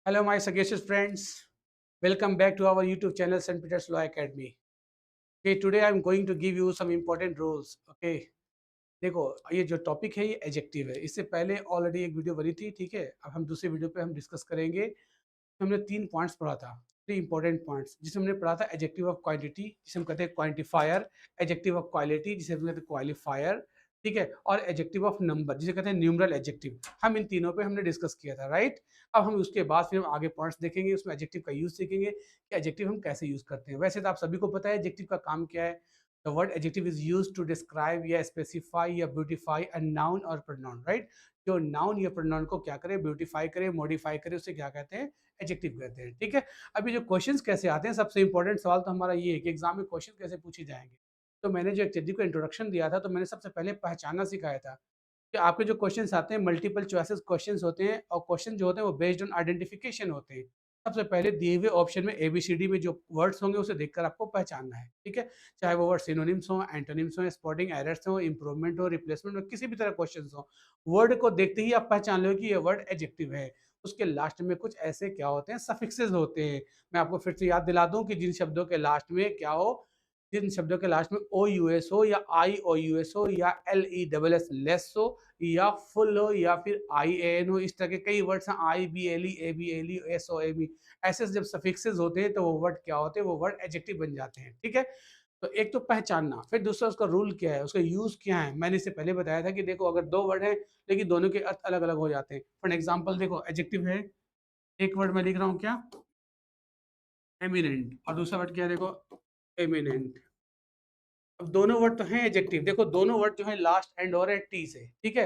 Hello, my sagacious friends. Welcome back to our YouTube channel, St. Peter's Law Academy. Okay, today I'm going to give you some important rules. Okay, देखो ये जो topic है ये adjective है। इससे पहले already एक video बनी थी, ठीक है। अब हम दूसरी वीडियो पे हम डिस्कस करेंगे। हमने 3 पॉइंट्स पढ़ा था, 3 इंपॉर्टेंट पॉइंट्स, जिसमें हमने पढ़ा था एडजेक्टिव ऑफ क्वांटिटी, जिसे हम कहते हैं क्वांटिफायर, एडजेक्टिव ऑफ क्वालिटी, जिसे हम कहते हैं क्वालिफायर, ठीक है, और एडजेक्टिव ऑफ नंबर, जिसे कहते हैं न्यूमरल एडजेक्टिव। हम इन तीनों पे हमने डिस्कस किया था, राइट। अब हम उसके बाद फिर हम आगे पॉइंट्स देखेंगे, उसमें एडजेक्टिव का यूज सीखेंगे कि एडजेक्टिव हम कैसे यूज करते हैं। वैसे तो आप सभी को पता है एडजेक्टिव का काम क्या है। The word adjective is used to describe या स्पेसिफाई या ब्यूटीफाई अ नाउन और प्रोनाउन, राइट। जो नाउन या प्रोनाउन को क्या करे, ब्यूटीफाई करे, मॉडिफाई करे, उसे क्या कहते हैं, एडजेक्टिव कहते हैं, ठीक है। अभी जो क्वेश्चंस कैसे आते हैं, सबसे इंपॉर्टेंट सवाल तो हमारा ये है कि एग्जाम में क्वेश्चन कैसे पूछे जाएंगे। तो मैंने जो एडजेक्टिव को इंट्रोडक्शन दिया था, तो मैंने सबसे पहले पहचानना सिखाया था कि आपके जो क्वेश्चंस आते हैं मल्टीपल चॉइसेस क्वेश्चंस होते हैं, और क्वेश्चन जो होते हैं वो बेस्ड ऑन आइडेंटिफिकेशन होते हैं। सबसे पहले दिए हुए ऑप्शन में एबीसीडी में जो वर्ड्स होंगे उसे देखकर आपको पहचानना है, ठीक है। चाहे वो वर्ड सिनोनिम्स हो, एंटोनिम्स हो, स्पॉटिंग एरर्स हो, इंप्रूवमेंट हो, रिप्लेसमेंट हो, किसी भी तरह क्वेश्चन हो, वर्ड को देखते ही आप पहचान लो कि ये वर्ड एडजेक्टिव है। उसके लास्ट में कुछ ऐसे क्या होते हैं, सफिक्सेस होते हैं। मैं आपको फिर से याद दिला दूं कि जिन शब्दों के लास्ट में क्या हो, जिन शब्दों के लास्ट में ओ यू एस हो, या आई ओ यू एस हो, या L E double S less हो, या फुल हो, या फिर आई ए एन हो, इस तरह के कई वर्ड्स हैं, I B L E, A B L E, S O A B. ऐसे जब सफिक्सेस होते हैं तो वो वर्ड क्या होते हैं, वो वर्ड एडजेक्टिव बन जाते हैं, ठीक है। तो एक तो पहचानना, फिर दूसरा उसका रूल क्या है, उसका यूज क्या है। मैंने इससे पहले बताया था कि देखो अगर दो वर्ड हैं लेकिन दोनों के अर्थ अलग अलग हो जाते हैं। फॉर एग्जाम्पल देखो, एडजेक्टिव है, एक वर्ड मैं लिख रहा हूँ क्या, एमिनेंट, और दूसरा वर्ड क्या है, देखो, एमिनेंट। अब दोनों वर्ड तो हैं एडजेक्टिव, देखो दोनों वर्ड जो है लास्ट एंड और है टी से, ठीक है।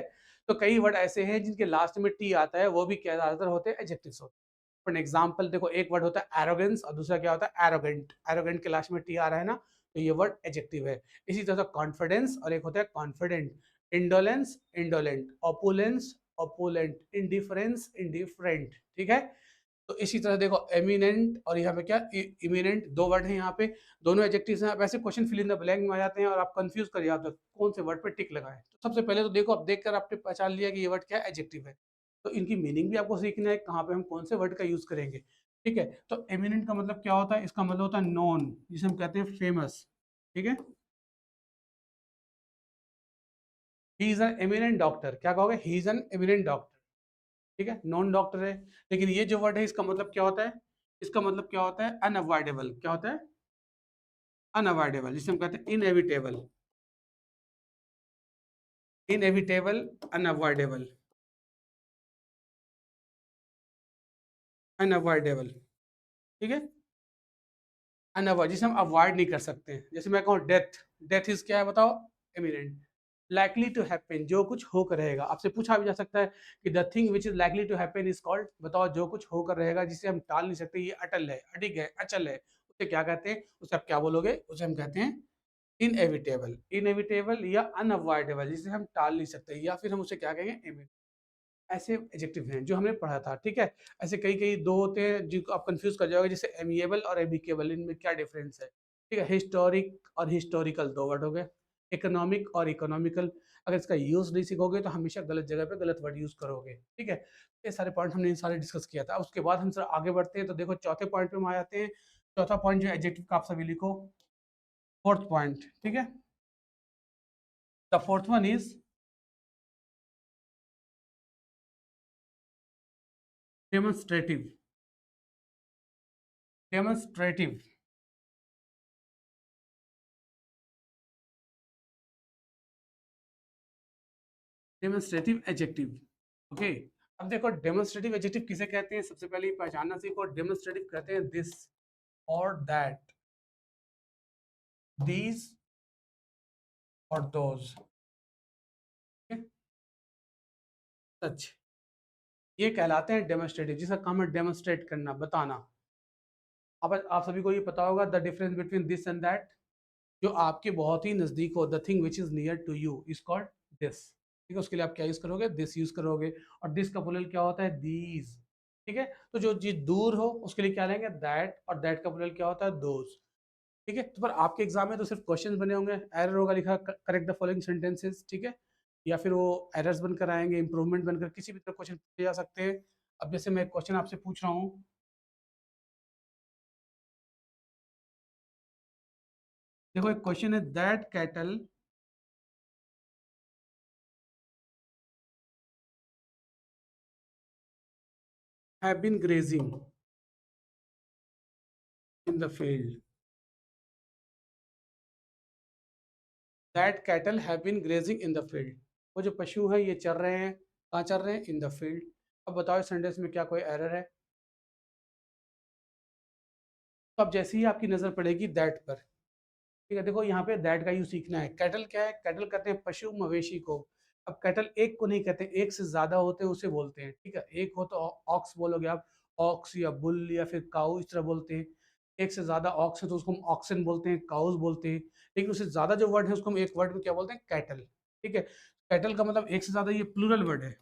तो कई वर्ड ऐसे हैं जिनके लास्ट में टी आता है, वो भी क्या ज्यादातर होते हैं, एडजेक्टिव्स होते हैं। फॉर एग्जाम्पल देखो, एक वर्ड होता है एरोगेंस और दूसरा क्या होता है, एरोगेंट। एरोगेंट के लास्ट में टी आ रहा है ना, तो ये वर्ड एडजेक्टिव है। इसी तरह से कॉन्फिडेंस और एक होता है confident. Indolence, indolent. Opulence, opulent. Indifference, indifferent, ठीक है। तो इसी तरह देखो, एमिनेंट और यहाँ पे क्या, इमिनेंट, दो वर्ड हैं यहाँ पे, दोनों एडजेक्टिव्स हैं। अब ऐसे question fill in the blank में आ जाते हैं और आप कंफ्यूज कर जाते हो कौन से वर्ड पे टिक लगाएं। तो सबसे पहले तो देखो, अब देखकर आपने पहचान लिया कि ये वर्ड क्या एडजेक्टिव है। तो इनकी मीनिंग भी आपको सीखना है, कहाँ पे हम कौन से वर्ड का यूज करेंगे, ठीक है। तो एमिनेंट का मतलब क्या होता है, इसका मतलब होता है नॉन, जिसे हम कहते हैं फेमस, ठीक है। He is an eminent doctor, क्या कहोगे, he is an eminent doctor, ठीक है, नॉन डॉक्टर है। लेकिन ये जो वर्ड है इसका मतलब क्या होता है, इसका मतलब क्या होता है, अनअवॉइडेबल। क्या होता है, अनअवॉइडेबल, जिसे हम कहते हैं इनएविटेबल। इनएविटेबल, अनअवॉइडेबल, अनअवॉइडेबल, ठीक है। अनअवॉइड, जिसे हम अवॉइड नहीं कर सकते हैं। जैसे मैं कहूँ डेथ, डेथ इज क्या है बताओ, इमिनेंट। लाइकली टू हैपन, जो कुछ होकर रहेगा। आपसे पूछा भी जा सकता है कि the thing which is likely to happen is called, बताओ जो कुछ होकर रहेगा जिसे हम टाल नहीं सकते, ये अटल है, अडिग है, अचल है, उसे क्या कहते हैं, उसे आप क्या बोलोगे, उसे हम कहते हैं इनएविटेबल। इनएविटेबल या अनअवॉइडेबल, जिसे हम टाल नहीं सकते, या फिर हम उसे क्या कहेंगे, ऐसे एडजेक्टिव हैं जो हमने पढ़ा था, ठीक है। ऐसे कई कई दो होते हैं जिनको आप कंफ्यूज कर जाओगे, जैसे एमिएबल और एमिकेबल, इनमें क्या डिफरेंस है, ठीक है। हिस्टोरिक और हिस्टोरिकल दो वर्ड हो गए। इकोनॉमिक और इकोनॉमिकल, अगर इसका यूज नहीं सीखोगे तो हमेशा गलत जगह पे गलत वर्ड यूज करोगे, ठीक है। ये सारे पॉइंट हमने इन सारे डिस्कस किया था। उसके बाद हम सर आगे बढ़ते हैं, तो देखो चौथे पॉइंट पे हम आ जाते हैं। चौथा पॉइंट जो एडजेक्टिव का आप सभी लिखो, फोर्थ पॉइंट, ठीक है। The fourth one is demonstrative. Demonstrative, demonstrative adjective, okay. अब देखो डेमोन्स्ट्रेटिव एडजेक्टिव किसे कहते हैं, सबसे पहले पहचानना सीखो। डेमोन्स्ट्रेटिव कहते हैं दिस और दैट, दीज और दोज, सच, ये कहलाते हैं डेमोन्स्ट्रेटिव, जिसका काम है डेमोन्स्ट्रेट करना, बताना। अब आप सभी को ये पता होगा the difference between this and that. जो आपके बहुत ही नजदीक हो, the thing which is near to you is called this, ठीक है। उसके लिए आप क्या यूज करोगे, दिस यूज करोगे। और दिस का प्लूरल क्या होता है, दीज, ठीक है। तो जो चीज दूर हो उसके लिए क्या लेंगे, दैट, और दैट का प्लूरल क्या होता है, दोज, ठीक है। तो पर आपके एग्जाम में तो सिर्फ क्वेश्चन बने होंगे, एरर होगा लिखा, करेक्ट द फॉलोइंग सेंटेंसेस, ठीक है। या फिर वो एरर्स बनकर आएंगे, इंप्रूवमेंट बनकर, किसी भी तरह क्वेश्चन पूछे जा सकते हैं। अब जैसे मैं एक क्वेश्चन आपसे पूछ रहा हूँ, देखो एक क्वेश्चन है, that cattle have been grazing in the field, that cattle have been grazing in the field. वो जो पशु हैं ये चर रहे हैं, कहाँ चर रहे हैं? इन द फील्ड। अब बताओ इस सेंटेंस में क्या कोई एरर है? तो अब जैसे ही आपकी नजर पड़ेगी दैट पर, ठीक है, देखो यहाँ पे दैट का यूज सीखना है। कैटल क्या है? कैटल कहते हैं पशु मवेशी को। अब कैटल एक को नहीं कहते, एक से ज्यादा होते हैं उसे बोलते हैं, ठीक है। एक हो तो ऑक्स बोलोगे आप, ऑक्स या बुल या फिर काऊ इस तरह बोलते हैं। एक से ज्यादा ऑक्स है तो उसको हम ऑक्सन बोलते हैं, काउस बोलते हैं। लेकिन उससे ज्यादा जो वर्ड है उसको हम एक वर्ड में क्या बोलते हैं? कैटल, ठीक है। कैटल का मतलब एक से ज्यादा, ये प्लूरल वर्ड है।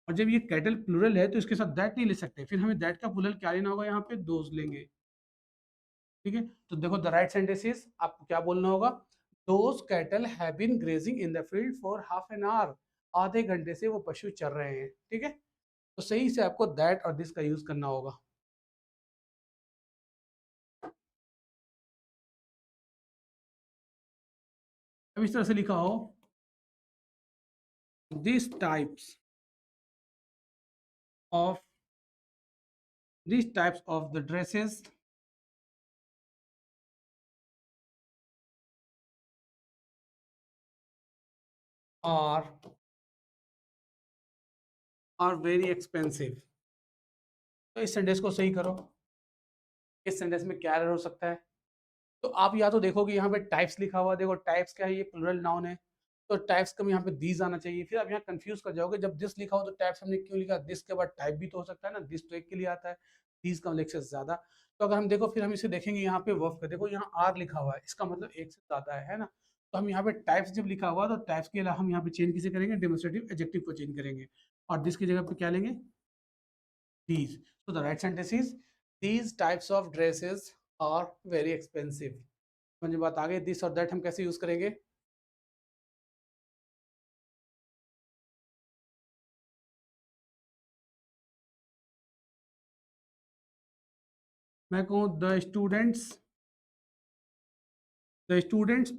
और जब ये कैटल प्लूरल है तो इसके साथ दैट नहीं ले सकते, फिर हमें दैट का प्लूरल क्या लेना होगा? यहाँ पे दोज लेंगे, ठीक है। तो देखो द राइट सेंटेंस इज, आपको क्या बोलना होगा? Those cattle have been grazing in the field for half an hour, आधे घंटे से वो पशु चर रहे हैं, ठीक है। तो सही से आपको दैट और दिस का यूज करना होगा। अब इस तरह से लिखा हो, this types of, this types of the dresses are are very expensive. तो इस सेंटेंस को सही करो। इस सेंटेंस में क्या एरर हो सकता है? तो आप या तो देखोगे यहाँ पे टाइप्स लिखा हुआ, देखो टाइप्स क्या है? ये प्लूरल नाउन है, तो टाइप्स का यहाँ पे दीज आना चाहिए। फिर आप यहाँ कंफ्यूज कर जाओगे, जब दिस लिखा हो तो टाइप्स हमने क्यों लिखा? दिस के बाद टाइप भी तो हो सकता है ना, दिस तो एक के लिए आता है, दीज का मतलब एक से ज्यादा। तो अगर हम देखो, फिर हम इसे देखेंगे यहाँ पे वर्ब का, देखो यहाँ आर लिखा हुआ है, इसका मतलब एक से ज्यादा है ना। तो हम यहाँ पे टाइप्स जब लिखा हुआ तो टाइप्स के अलावा हम यहाँ पे चेंज किसे करेंगे? डेमोस्ट्रेटिव एडजेक्टिव को चेंज करेंगे, और दिस की जगह पे क्या लेंगे? These. So the right sentence is, these types of dresses are very expensive। समझ बात आ गई? दिस और दैट हम कैसे यूज करेंगे? मैं कहूँ the students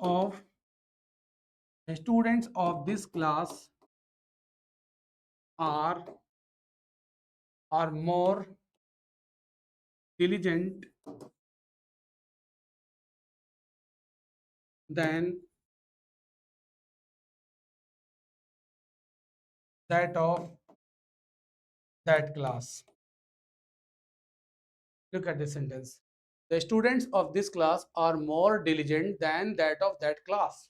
of, the students of this class are are more diligent than that of that class। Look at this sentence, the students of this class are more diligent than that of that class।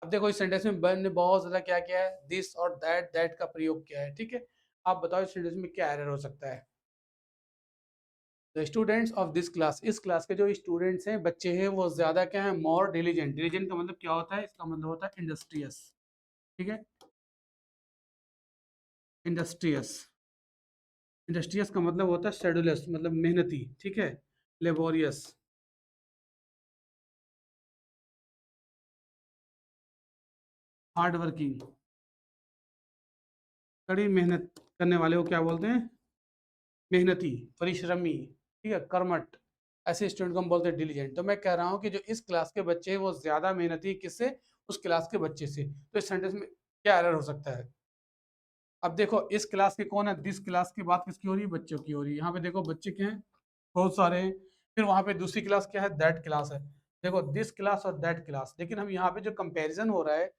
अब देखो इस sentence में बन ने बहुत ज्यादा क्या किया है? दिस और दैट, दैट का प्रयोग किया है, ठीक है। आप बताओ इस सेंटेंस में क्या एरर हो सकता है? The students of this class, इस क्लास के जो स्टूडेंट्स हैं, बच्चे हैं, वो ज्यादा क्या है? मोर डिलीजेंट। डिलीजेंट का मतलब क्या होता है? इसका मतलब होता है इंडस्ट्रियस, ठीक है। इंडस्ट्रियस, इंडस्ट्रियस का मतलब होता है शेड्यूलस, मतलब मेहनती, ठीक है। लेबोरियस, हार्ड वर्किंग, कड़ी मेहनत करने वाले को क्या बोलते हैं? मेहनती, परिश्रमी, ठीक है, कर्मठ। ऐसे स्टूडेंट को हम बोलते हैं डिलीजेंट। तो मैं कह रहा हूँ कि जो इस क्लास के बच्चे हैं वो ज्यादा मेहनती किससे? उस क्लास के बच्चे से। तो इस सेंटेंस में क्या एरर हो सकता है? अब देखो इस क्लास के कौन है? दिस क्लास की बात किसकी हो रही है? बच्चों की हो रही है। यहाँ पे देखो बच्चे क्या हैं? बहुत सारे हैं। फिर वहां पे दूसरी क्लास क्या है? दैट क्लास है। देखो दिस क्लास और दैट क्लास, लेकिन हम यहाँ पे जो कंपैरिजन हो रहा है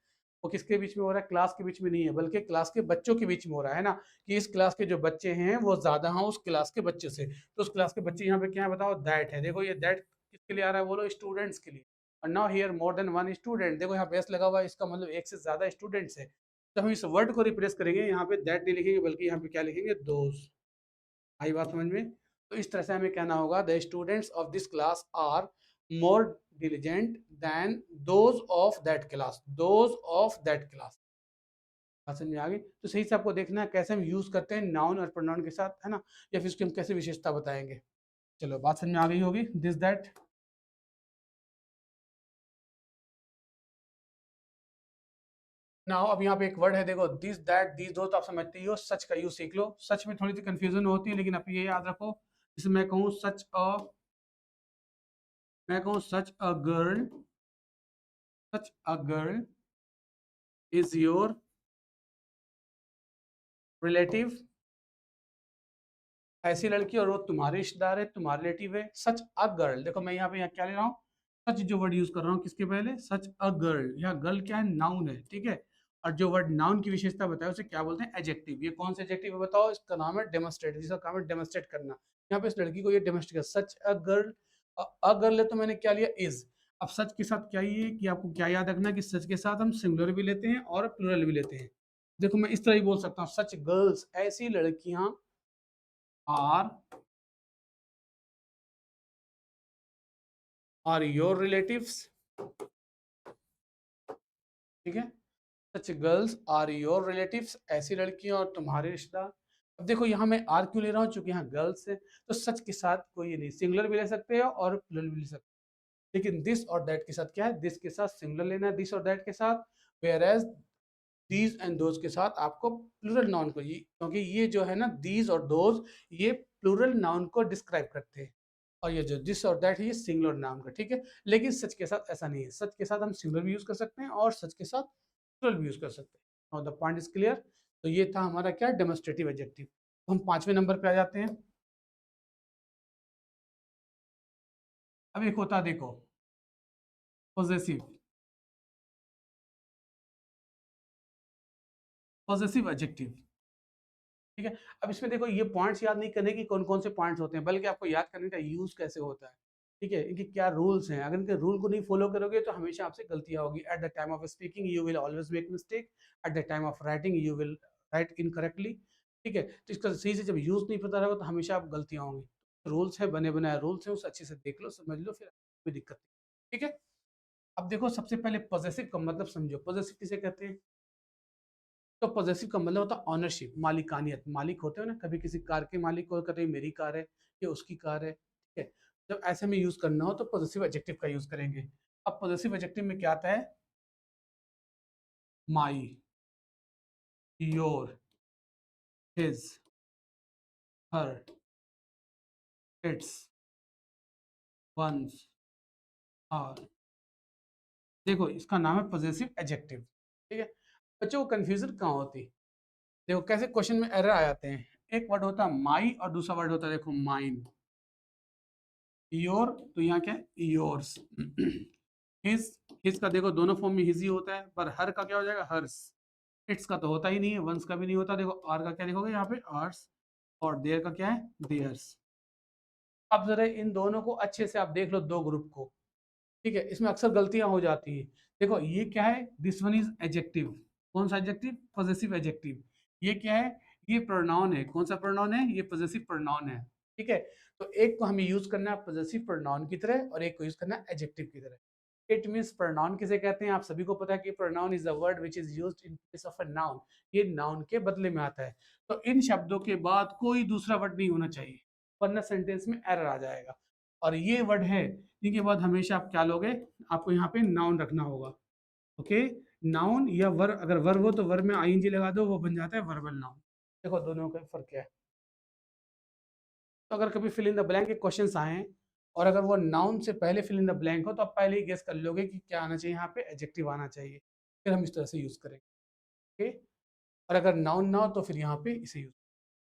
वो किसके बीच में हो रहा है? क्लास के बीच में नहीं है, बल्कि क्लास के बच्चों के बीच में हो रहा है ना, कि इस क्लास के जो बच्चे हैं वो ज्यादा हैं उस क्लास के बच्चे से। तो उस क्लास के बच्चे यहाँ पे क्या है बताओ? दैट है। देखो ये दैट किसके लिए आ रहा है? बोलो स्टूडेंट्स के लिए। और now here more than one student, देखो यहाँ पे एस लगा हुआ है, इसका मतलब एक से ज्यादा स्टूडेंट्स है। तो हम इस वर्ड को रिप्लेस करेंगे, यहाँ पे दैट नहीं लिखेंगे बल्कि यहाँ पे क्या लिखेंगे? दोज। आई बात समझ में? तो इस तरह से हमें कहना होगा, the students of this class are more diligent than those of that class, those of that class. बात समझ में आ गई? तो सही से आपको देखना है कैसे हम यूज करते हैं नाउन और प्रोनाउन के साथ, है ना, या फिर उसकी हम कैसे विशेषता बताएंगे। चलो बात समझ में आ गई होगी, दिस दैट। नाउ अब यहाँ पे एक वर्ड है, देखो दिस दैट दीज दो, तो आप समझते ही हो, सच का यूज सीख लो। सच में थोड़ी सी कंफ्यूजन होती है, लेकिन आप ये याद रखो, जैसे मैं कहूँ such a girl is your relative, ऐसी लड़की और वो तुम्हारे रिश्तेदार है, तुम्हारे रिलेटिव है। सच अ गर्ल, देखो मैं यहाँ क्या ले रहा हूँ, सच जो वर्ड यूज कर रहा हूँ किसके पहले, सच अ गर्ल। यहाँ गर्ल क्या है, नाउन है, ठीक है। और जो वर्ड नाउन की विशेषता बताए उसे क्या बोलते हैं, एडजेक्टिव। ये कौन सा एडजेक्टिव है बताओ, इसका नाम है डेमोस्ट्रेट, जिसका काम है डेमोस्ट्रेट करना। यहाँ पे इस लड़की को ये demonstrate, such a girl, a girl है तो मैंने क्या लिया, इज। अब सच के साथ क्या ये कि आपको क्या याद रखना कि सच के साथ हम सिंगुलर भी लेते हैं और प्लूरल भी लेते हैं। देखो मैं इस तरह ही बोल सकता हूँ, सच गर्ल्स, ऐसी लड़कियां आर योर रिलेटिव्स, ठीक है। सच गर्ल्स आर योर रिलेटिव्स, ऐसी लड़कियां और तुम्हारे रिश्तेदार। अब देखो यहाँ मैं आर क्यों ले रहा हूँ, चूंकि यहाँ गर्ल्स है, तो सच के साथ कोई नहीं, सिंगुलर भी ले सकते हो और प्लूरल भी ले सकते हो। लेकिन दिस और दैट के साथ क्या है, दिस के साथ सिंगुलर लेना है, दिस और दैट के साथ, whereas these and those के साथ आपको प्लूरल नाउन को, ये क्योंकि ये जो है ना दीज और दोज, ये प्लूरल नाउन को डिस्क्राइब करते हैं। और ये जो दिस और दैट है ये सिंगुलर नाउन का, ठीक है। लेकिन सच के साथ ऐसा नहीं है, सच के साथ हम सिंगुलर भी यूज कर सकते हैं और सच के साथ प्लूरल भी यूज कर सकते हैं। और द पॉइंट इज क्लियर। तो ये था हमारा क्या, डेमोस्ट्रेटिव एडजेक्टिव। हम पांचवें नंबर पे आ जाते हैं। अब एक होता देखो पॉजेसिव, पॉजेसिव एडजेक्टिव, ठीक है। अब इसमें देखो ये पॉइंट्स याद नहीं करने की कौन कौन से पॉइंट्स होते हैं, बल्कि आपको याद करने का यूज कैसे होता है, ठीक है। इनके क्या रूल्स हैं, अगर इनके रूल को नहीं फॉलो करोगे तो हमेशा आपसे गलतियां होगी। At the time of speaking you will always make mistake, at the time of writing you will write incorrectly, ठीक है। तो इसका सही से जब यूज नहीं पता रहेगा तो हमेशा आप गलतियां होंगी। रूल्स है, बने बनाए रूल्स हैं, उसे अच्छे से देख लो, समझ लो, फिर कोई दिक्कत नहीं, ठीक है। अब देखो सबसे पहले पॉजेसिव का मतलब समझो, पॉजेसिव किसे कहते हैं। तो पॉजेसिव का मतलब होता है ऑनरशिप, मालिकानियत। मालिक होते हो ना, कभी किसी कार के मालिक को कहते हैं मेरी कार है, ये उसकी कार है, ठीक है। जब ऐसे में यूज करना हो तो पॉजेसिव एडजेक्टिव का यूज करेंगे। अब पॉजेसिव एडजेक्टिव में क्या आता है, my, your, his, her, its, one's, our. देखो इसका नाम है पॉजेसिव एडजेक्टिव, ठीक है। बच्चों को कंफ्यूजन कहाँ होती, देखो कैसे क्वेश्चन में एरर आ जाते हैं। एक वर्ड होता है माई और दूसरा वर्ड होता है देखो माइन। योर तो यहाँ क्या है, योर्स। हिज, हिज का देखो दोनों फॉर्म में हिज ही होता है, पर हर का क्या हो जाएगा, हर्स। इट्स का तो होता ही नहीं है, वंस का भी नहीं होता, देखो आर का क्या लिखोगे यहाँ पे, आर्स। और देयर का क्या है, देयर्स। अब जरा इन दोनों को अच्छे से आप देख लो, दो ग्रुप को, ठीक है। इसमें अक्सर गलतियां हो जाती है। देखो ये क्या है, दिस वन इज एडजेक्टिव, कौन सा एडजेक्टिव, पॉजेसिव एडजेक्टिव। ये क्या है, ये प्रोनाउन है, कौन सा प्रोनाउन है, ये पॉजेसिव प्रोनाउन है, ठीक है। तो एक को हमें यूज करना है पॉजेसिव प्रोनाउन की तरह और एक को यूज करना है एडजेक्टिव की तरह। इट मींस प्रोनाउन किसे कहते हैं, आप सभी को पता है कि pronoun is a word which is used in place of a noun. ये नाउन के बदले में आता है। तो इन शब्दों के बाद कोई दूसरा वर्ड नहीं होना चाहिए, वरना सेंटेंस में एरर आ जाएगा। और ये वर्ड है, इनके बाद हमेशा आप क्या लोगे, आपको यहाँ पे नाउन रखना होगा, ओके। नाउन या वर्ब, अगर वर्ब हो तो वर्ब में आईएनजी लगा दो, वो बन जाता है वर्बल नाउन। देखो दोनों का फर्क क्या है। तो अगर कभी फिल इन द ब्लैंक के क्वेश्चंस आए और अगर वो नाउन से पहले फिल इन द ब्लैंक हो, तो आप पहले ही गेस कर लोगे कि क्या आना चाहिए, यहाँ पे एडजेक्टिव आना चाहिए, फिर हम इस तरह से यूज करेंगे, ओके। और अगर नाउन ना हो तो फिर यहाँ पे इसे यूज,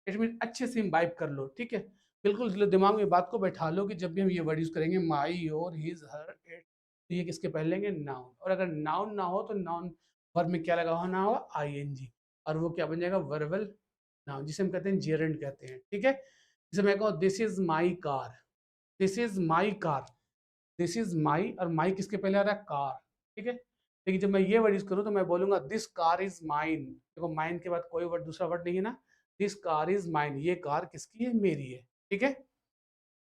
इट मीन अच्छे से इम्बाइब कर लो, ठीक है। बिल्कुल दिमाग में बात को बैठा लो कि जब भी हम ये वर्ड यूज करेंगे, माई, योर, हिज, हर, इट, तो ये किसके पहले लेंगे, नाउन। और अगर नाउन ना हो तो नाउन वर्ब में क्या लगा होना होगा, आईएनजी, और वो क्या बन जाएगा, वर्बल नाउन, जिसे हम कहते हैं जेरेंट कहते हैं, ठीक है। जैसे मैं कहूँ this is my car, this is my car, this is माई, और माई किसके पहले आ रहा है, कार, ठीक है। लेकिन जब मैं ये वर्ड यूज करूँ तो मैं बोलूंगा दिस कार इज माइन, देखो माइन के बाद कोई वर्ड दूसरा वर्ड नहीं है ना, दिस कार इज माइन, ये कार किसकी है, मेरी है, ठीक है।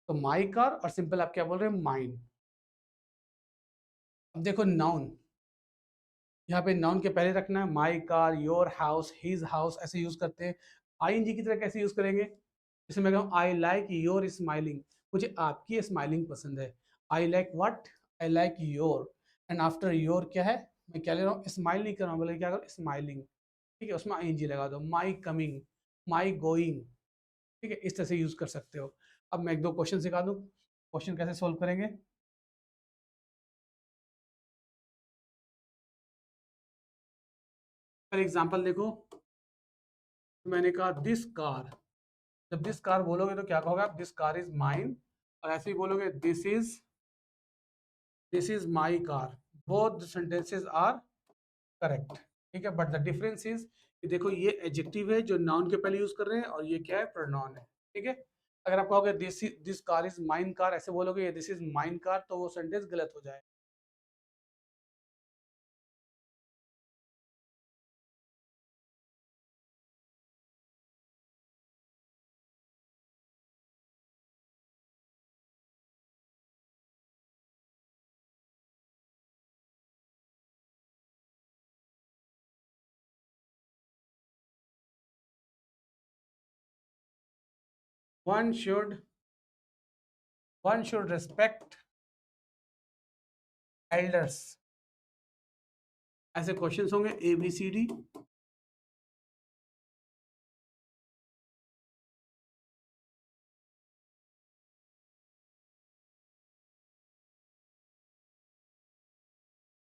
तो माई कार और सिंपल आप क्या बोल रहे हैं, माइन। अब देखो नाउन, यहाँ पे नाउन के पहले रखना है, my car, your house, his house, ऐसे यूज करते हैं। आईएनजी की तरह कैसे यूज करेंगे, जैसे मैं कहूँ आई लाइक योर स्माइलिंग, मुझे आपकी स्माइलिंग पसंद है। I like what, I like your, and after your क्या है, मैं क्या ले रहा हूँ, स्माइल नहीं कर रहा हूँ, बोले क्या करो, स्माइलिंग, ठीक है, उसमें आईएनजी लगा दो, माई कमिंग, माई गोइंग, ठीक है, इस तरह से यूज कर सकते हो। अब मैं एक दो क्वेश्चन सिखा दूँ, क्वेश्चन कैसे सोल्व करेंगे। फॉर एग्जाम्पल देखो, मैंने कहा दिस कार, जब दिस कार बोलोगे तो क्या कहोगे आप, दिस कार इज माइन, और ऐसे ही बोलोगे this is my car, both sentences are correct, ठीक है, बट द डिफरेंस इज कि देखो ये एडजेक्टिव है जो नाउन के पहले यूज कर रहे हैं, और ये क्या है, प्रोनाउन है, ठीक है। अगर आप कहोगे this car is mine car, ऐसे बोलोगे दिस इज माइन कार, तो वो सेंटेंस गलत हो जाए। One should one should respect elders, ऐसे क्वेश्चंस होंगे ABCD।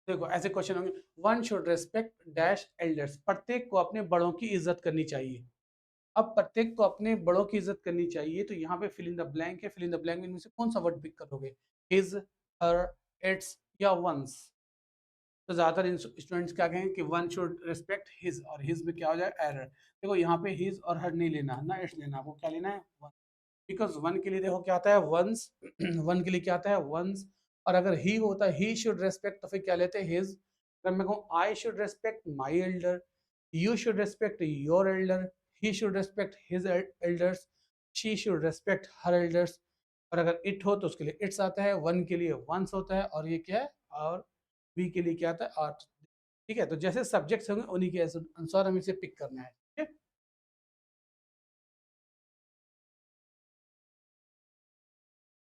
देखो ऐसे क्वेश्चन होंगे, one should respect dash elders, प्रत्येक को अपने बड़ों की इज्जत करनी चाहिए। अब प्रत्येक को अपने बड़ों की इज्जत करनी चाहिए, तो यहाँ पे फिल इन द ब्लैंक है, फिल इन द ब्लैंक में इनमें से कौन सा वर्ड पिक करोगे, हिज, हर, इट्स या वंस। तो ज्यादातर स्टूडेंट्स क्या कहें कि वन शुड रिस्पेक्ट हिज, और हिज में क्या हो जाए, एरर। देखो यहाँ पे हिज और हर नहीं लेना ना, इट्स लेना, आपको क्या लेना है, वन, बिकॉज वन के लिए देखो क्या आता है, वंस वन के लिए क्या आता है, वंस। और अगर ही होता है, ही शुड रेस्पेक्ट, तो फिर क्या लेते हैं, हिज। अगर मैं कहूँ I should respect my elder, you should respect your Elder, he should respect his elders, she should respect her elders. और अगर इट हो तो उसके लिए इट्स आता है, वन के लिए वंस होता है, और ये क्या है, और वी के लिए क्या आता है, आर्ट। ठीक है, तो जैसे सब्जेक्ट्स होंगे उन्हीं के अनुसार हमें इसे पिक करना है, ठीक है।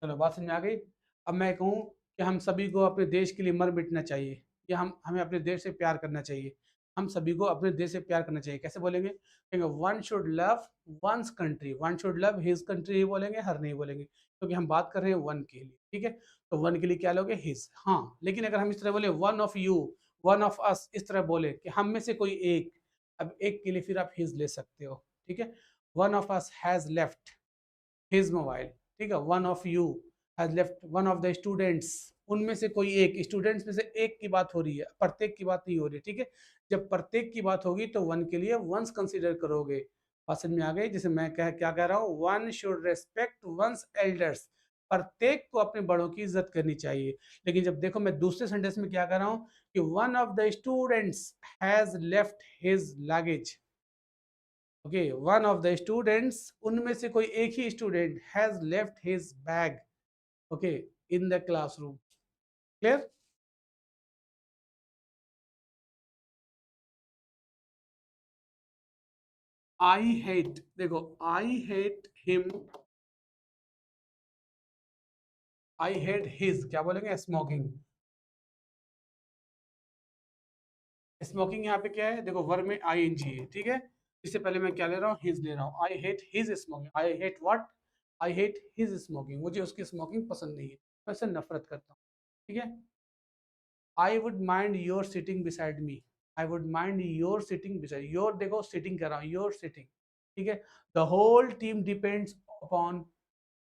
चलो बात समझ में आ गई। अब मैं कहूँ कि हम सभी को अपने देश के लिए मर मिटना चाहिए, या हम हमें अपने देश से प्यार करना चाहिए, हम सभी को अपने देश से प्यार करना चाहिए, कैसे बोलेंगे, कहेंगे one should love one's country, one should love his country ही बोलेंगे, हर नहीं बोलेंगे, क्योंकि हम बात कर रहे हैं वन के लिए, ठीक है। तो वन के लिए क्या लोगे, हिज, हाँ। लेकिन अगर हम इस तरह बोले one of you, one of us, इस तरह बोले कि हम में से कोई एक, अब एक के लिए फिर आप हिज ले सकते हो, ठीक है। One of us has left his mobile, ठीक है, one of you has left, one of the students, उनमें से कोई एक, स्टूडेंट्स में से एक की बात हो रही है, प्रत्येक की बात नहीं हो रही, ठीक है। जब प्रत्येक की बात होगी तो वन के लिए वंस कंसीडर करोगे। बात समझ में आ गई, जैसे मैं क्या कह रहा हूँ, one should respect one's elders, प्रत्येक को अपने बड़ों की इज्जत करनी चाहिए। लेकिन जब देखो मैं दूसरे सेंटेंस में क्या कह रहा हूँ कि one of the students has left his luggage, okay, one of the students, उनमें से कोई एक ही student has left his bag, okay, in the classroom, clear. I hate, देखो I hate him, I hate his, क्या बोलेंगे, smoking. Smoking यहाँ पे क्या है, देखो वर्ब में आई एन जी है, ठीक है। इससे पहले मैं क्या ले रहा हूँ, हिज ले रहा हूँ, आई hate his smoking, I hate what, I hate his smoking, मुझे उसकी स्मोकिंग पसंद नहीं है, मैं उससे नफरत करता हूँ, ठीक है। I would mind your sitting beside me, I would mind your sitting beside, your देखो सिटिंग कर रहा हूँ, योर सिटिंग, ठीक है। The whole team depends upon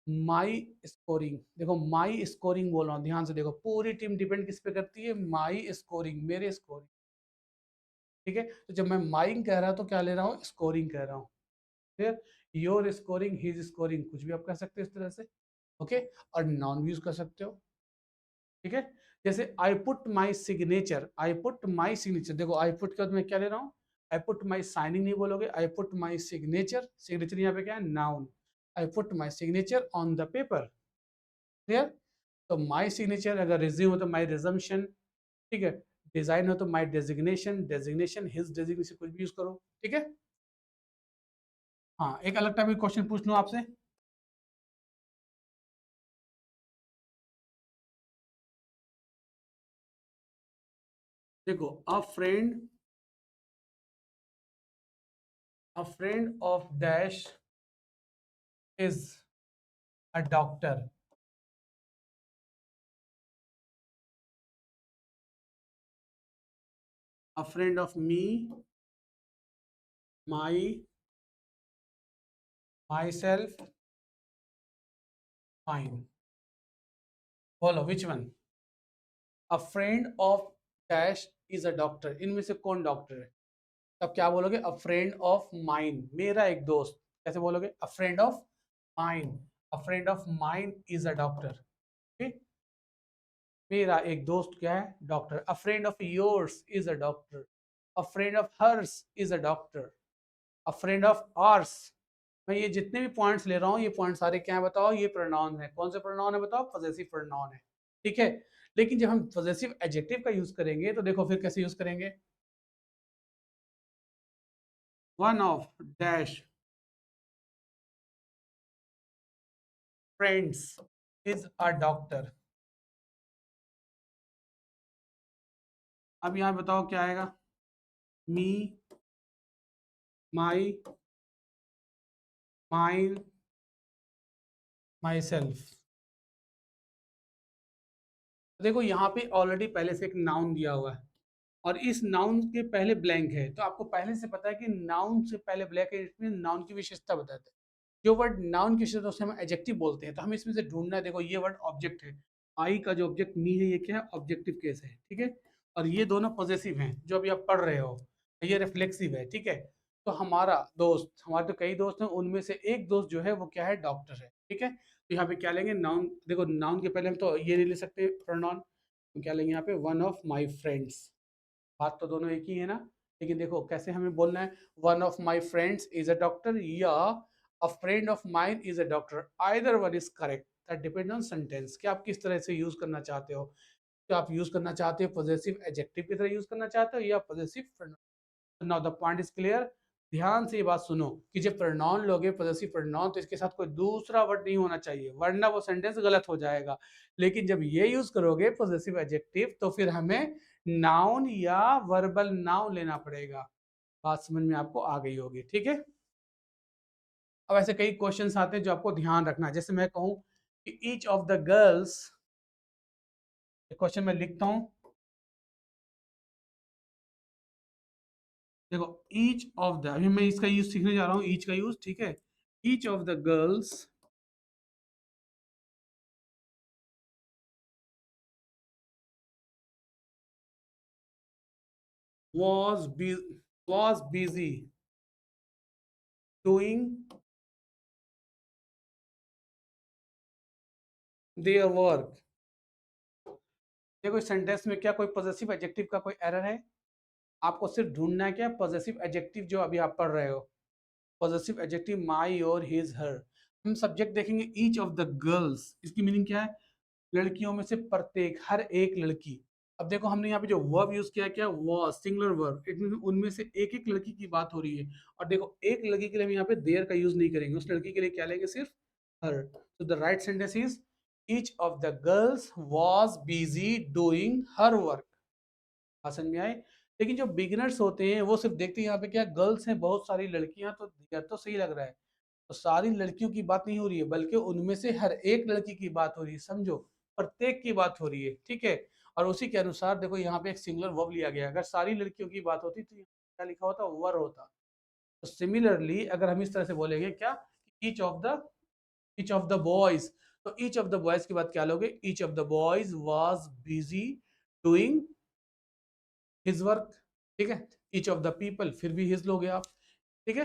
my scoring, देखो माई स्कोरिंग बोल रहा हूँ, ध्यान से देखो, पूरी टीम डिपेंड किस पे करती है, माई स्कोरिंग, मेरे स्कोरिंग, ठीक है। तो जब मैं माइंग कह रहा हूँ तो क्या ले रहा हूँ, स्कोरिंग कह रहा हूँ, फिर योर स्कोरिंग, हिज स्कोरिंग, कुछ भी आप कह सकते हो इस तरह से, ओके। और नॉन भी यूज कर सकते हो, ठीक है। जैसे I put my signature, I put my signature, देखो आई पुट के बाद मैं क्या ले रहा हूँ, आई पुट माई साइनिंग नहीं बोलोगे, I put my signature, signature यहाँ पे क्या है, noun, I put my signature on the paper, clear. तो माई सिग्नेचर, अगर रिज्यूम हो तो माई रिजम्पशन, ठीक है। डिजाइन हो तो माई डेजिग्नेशन, डेजिग्नेशन हिज डेजिग्नेशन, कुछ भी यूज करो, ठीक है। हाँ, एक अलग टाइप का क्वेश्चन पूछ लूँ आपसे। देखो, a friend of dash is a doctor. A friend of me, my, myself, mine. बोलो which one? A friend of dash is a doctor, इनमें से कौन डॉक्टर है? तब क्या बोलोगे? अ फ्रेंड ऑफ माइन, मेरा एक दोस्त। कैसे बोलोगे? A friend of mine, a friend of mine is a doctor. ठीक, मेरा एक दोस्त क्या है? Doctor. A friend of yours is a doctor, a friend of hers is a doctor, a friend of ours. मैं ये जितने भी पॉइंट्स ले रहा हूँ, ये पॉइंट सारे क्या है बताओ? ये प्रोनाउन है। कौन से प्रोनाउन है बताओ? पॉजेसिव प्रोनाउन है। ठीक है, लेकिन जब हम पॉजेसिव एडजेक्टिव का यूज करेंगे तो देखो फिर कैसे यूज करेंगे? One of dash friends is a doctor. अब यहाँ बताओ क्या आएगा? मी, माई, माइन, माई सेल्फ। देखो यहाँ पे ऑलरेडी पहले से एक नाउन दिया हुआ है और इस नाउन के पहले ब्लैंक है, तो आपको पहले से पता है कि नाउन से पहले ब्लैंक है, इसमें नाउन की विशेषता बताते हैं। जो वर्ड नाउन की विशेषता उसे हम एडजेक्टिव बोलते हैं, तो हमें इसमें से ढूंढना है। देखो ये वर्ड ऑब्जेक्ट है, आई का जो ऑब्जेक्ट मी है, ये क्या है? ऑब्जेक्टिव केस है। ठीक है, और ये दोनों पॉजेसिव हैं जो अभी आप पढ़ रहे हो, ये रिफ्लेक्सिव है। ठीक है, तो हमारा दोस्त, हमारे तो कई दोस्त हैं, उनमें से एक दोस्त जो है वो क्या है? डॉक्टर है। ठीक है, तो यहाँ पे क्या लेंगे? नाउन। देखो नाउन के पहले हम तो ये नहीं ले सकते प्रोनाउन, तो क्या लेंगे यहाँ पे? One of my friends. बात तो दोनों एक ही है ना, लेकिन देखो कैसे हमें बोलना है? One of my friends is a doctor या a friend of mine is a doctor, either one is correct. That depend on sentence कि आप किस तरह से यूज करना चाहते हो। क्या आप यूज करना चाहते हो पॉजिटिव एडजेक्टिव की तरह यूज करना चाहते हो या positive? Now the point is clear. ध्यान से ये बात सुनो कि जब प्रोनाउन लोगे पॉजिटिव प्रोनाउन, तो इसके साथ कोई दूसरा वर्ड नहीं होना चाहिए, वरना वो सेंटेंस गलत हो जाएगा। लेकिन जब ये यूज करोगे पॉजिटिव एडजेक्टिव, तो फिर हमें नाउन या वर्बल नाउन लेना पड़ेगा। बात समझ में आपको आ गई होगी। ठीक है, अब ऐसे कई क्वेश्चंस आते हैं जो आपको ध्यान रखना है। जैसे मैं कहूं कि each of the girls, question में लिखता हूं, देखो ईच ऑफ द, अभी मैं इसका यूज सीखने जा रहा हूँ, ईच का यूज। ठीक है, each of the girls was was busy doing their work। देखो इस सेंटेंस में क्या कोई पॉजिटिव एडजेक्टिव का कोई एरर है? आपको सिर्फ ढूंढना है क्या? पॉजिटिव एडजेक्टिव जो अभी आप पढ़ रहे हो, पॉजिटिव एडजेक्टिव माई और हिज हर। हम सब्जेक्ट देखेंगे ईच ऑफ द गर्ल्स, इसकी मीनिंग क्या है? लड़कियों में से प्रत्येक, हर एक लड़की। अब देखो हमने यहाँ पे जो वर्ब यूज किया, क्या? Was, singular verb, it mean उनमें से एक एक लड़की की बात हो रही है। और देखो एक लड़की के लिए हम यहाँ पे देयर का यूज नहीं करेंगे, उस लड़की के लिए क्या लेंगे? सिर्फ हर। तो the right sentence is each of the girls was busy doing her work. समझ में आए? लेकिन जो बिगिनर्स होते हैं वो सिर्फ देखते हैं यहाँ पे क्या गर्ल्स हैं, बहुत सारी लड़कियां, तो दिया तो सही लग रहा है। तो सारी लड़कियों की बात नहीं हो रही है, बल्कि उनमें से हर एक लड़की की बात हो रही है। समझो, प्रत्येक की बात हो रही है। ठीक है, और उसी के अनुसार देखो यहाँ पे एक सिंगुलर वर्ब लिया गया। अगर सारी लड़कियों की बात होती तो यहाँ क्या लिखा होता? वर होता। तो सिमिलरली अगर हम इस तरह से बोलेंगे क्या? ईच ऑफ द बॉयज, तो ईच ऑफ द बॉयज की बात क्या लोगे? Each of the boys was busy doing his work. ठीक है, ईच ऑफ द पीपल, फिर भी हिज लोगे आप। ठीक है,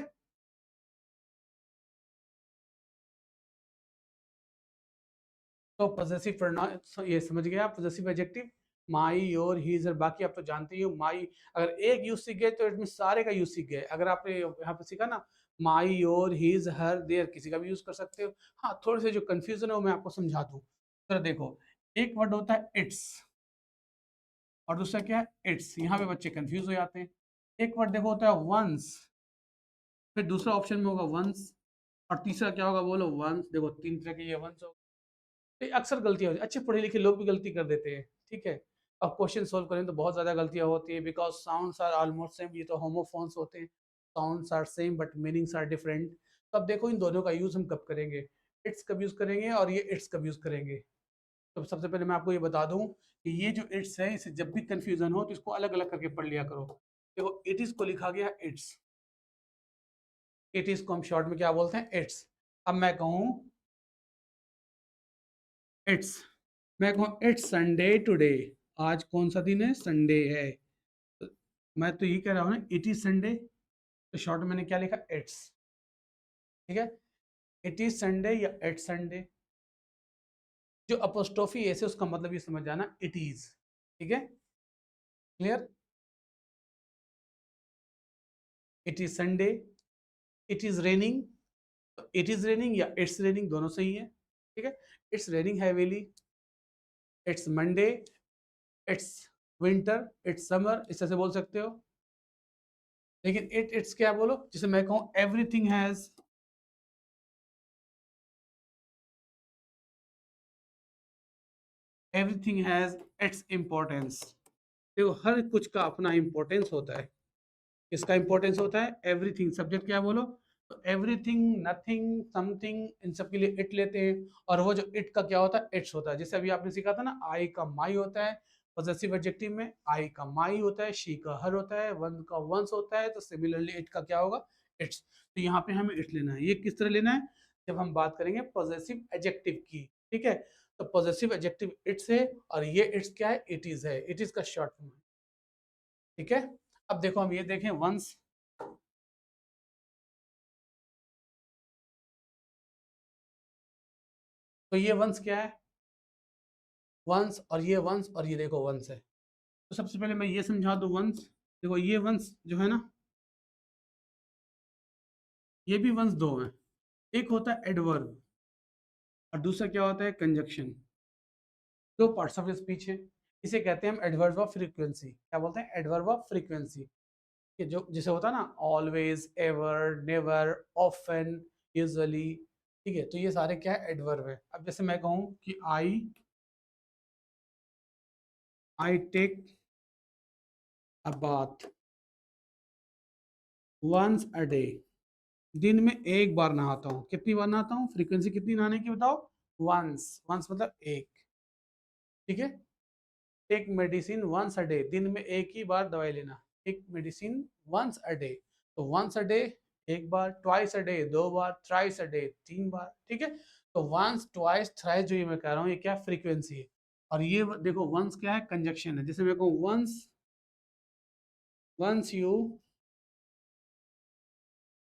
तो पॉजेसिव प्रोनाउन ये समझ गए आप? Possessive adjective my, your, his और बाकी आप तो जानते ही हो। माई अगर एक यूज सीख गए तो इसमें सारे का यूज सीख गए। अगर आपने यहाँ पे सीखा ना माई, योर, हीज, हर, देयर, किसी का भी यूज कर सकते हो। हाँ, थोड़े से जो कंफ्यूजन है वो मैं आपको समझा दूँ। तो देखो, एक वर्ड होता है इट्स और दूसरा क्या है? इट्स। यहाँ पे बच्चे कंफ्यूज हो जाते हैं। एक वर्ड देखो होता है वंस, फिर दूसरा ऑप्शन में होगा वंस, और तीसरा क्या होगा? बोलो वंस। देखो तीन तरह के ये वंस हो, तो अक्सर गलती होती है, अच्छे पढ़े लिखे लोग भी गलती कर देते हैं। ठीक है, अब क्वेश्चन सोल्व करें तो बहुत ज़्यादा गलतियाँ होती है, because sounds are almost same, ये तो होमोफोन्स होते हैं, sounds are same but meanings are different. तो अब देखो इन दोनों का यूज़ हम कब करेंगे, इट्स कब यूज़ करेंगे और ये इट्स कब यूज़ करेंगे। तो सबसे पहले मैं आपको ये बता दूं कि ये जो इट्स है, इसे जब भी कंफ्यूजन हो तो इसको अलग अलग करके पढ़ लिया करो। देखो इट इज को लिखा गया इट्स, इट इज को हम शॉर्ट में क्या बोलते हैं, इट्स। अब मैं कहूँ इट्स, मैं कहूँ इट्स संडे टुडे, आज कौन सा दिन है, संडे है। तो मैं तो ये कह रहा हूँ ना इट इज संडे, तो शॉर्ट में मैंने क्या लिखा, इट्स। ठीक है, इट इज संडे या इट्स संडे। जो अपोस्ट्रोफी ऐसे उसका मतलब ये समझ जाना, इट इज। ठीक है, clear. It is Sunday, it is raining, it is raining या इट्स रेनिंग दोनों सही है। ठीक है, it's raining heavily, it's Monday, it's winter, it's summer, इस तरह से बोल सकते हो। लेकिन इट्स क्या बोलो, जैसे मैं कहूँ everything has, everything has its importance. देखो हर कुछ का अपना इंपॉर्टेंस होता है। किसका इंपॉर्टेंस होता है, एवरीथिंग, सब्जेक्ट क्या बोलो, तो एवरीथिंग, नथिंग, समथिंग, इन सब के लिए इट लेते हैं। और वो जो इट का क्या होता है, इट्स होता है। जैसे अभी आपने सीखा था ना, आई का माई होता है पॉजेसिव एडजेक्टिव में, आई का माई होता है, शी का हर होता है, वन का वंस होता है, तो सिमिलरली इट का क्या होगा, इट्स। तो यहाँ पे हमें इट लेना है। ये किस तरह लेना है, जब हम बात करेंगे पॉजेसिव एडजेक्टिव की। ठीक है, तो पॉजेसिव एडजेक्टिव इट्स है और ये इट्स क्या है, इट इज है, इट इज का शॉर्ट फॉर्म है। ठीक है, अब देखो हम ये देखें वंस, तो ये वंस क्या है, वंस, और ये वंस, और ये देखो वंस है। तो सबसे पहले मैं ये समझा दूं वंस। देखो ये वंस जो है ना, ये भी वंस दो हैं। एक होता है एडवर्ब और दूसरा क्या होता है, कंजक्शन। दो पार्ट्स ऑफ स्पीच है। इसे कहते हैं हम एडवर्ब ऑफ फ्रीक्वेंसी। क्या बोलते हैं, एडवर्ब ऑफ फ्रीक्वेंसी। कि जो जैसे होता है ना, always, ever, never, often, usually. ठीक है, तो ये सारे क्या है, एडवर्ब है। अब जैसे मैं कहूँ कि I take a bath once a day, दिन में एक बार नहाता हूँ। कितनी बार नहाता हूँ, फ्रीक्वेंसी कितनी नहाने की बताओ, वंस, वंस मतलब एक। ठीक है, take medicine once a day, दिन में एक ही बार दवाई लेना। Take medicine once a day, तो वंस अ डे एक बार, ट्वाइस अ डे दो बार, थ्राइस अ डे तीन बार। ठीक है, तो वंस, ट्वाइस, थ्राइस जो ये मैं कह रहा हूँ, ये क्या फ्रीक्वेंसी है। और ये देखो वंस क्या है, कंजक्शन है। जैसे मैं कहूँ once, once you,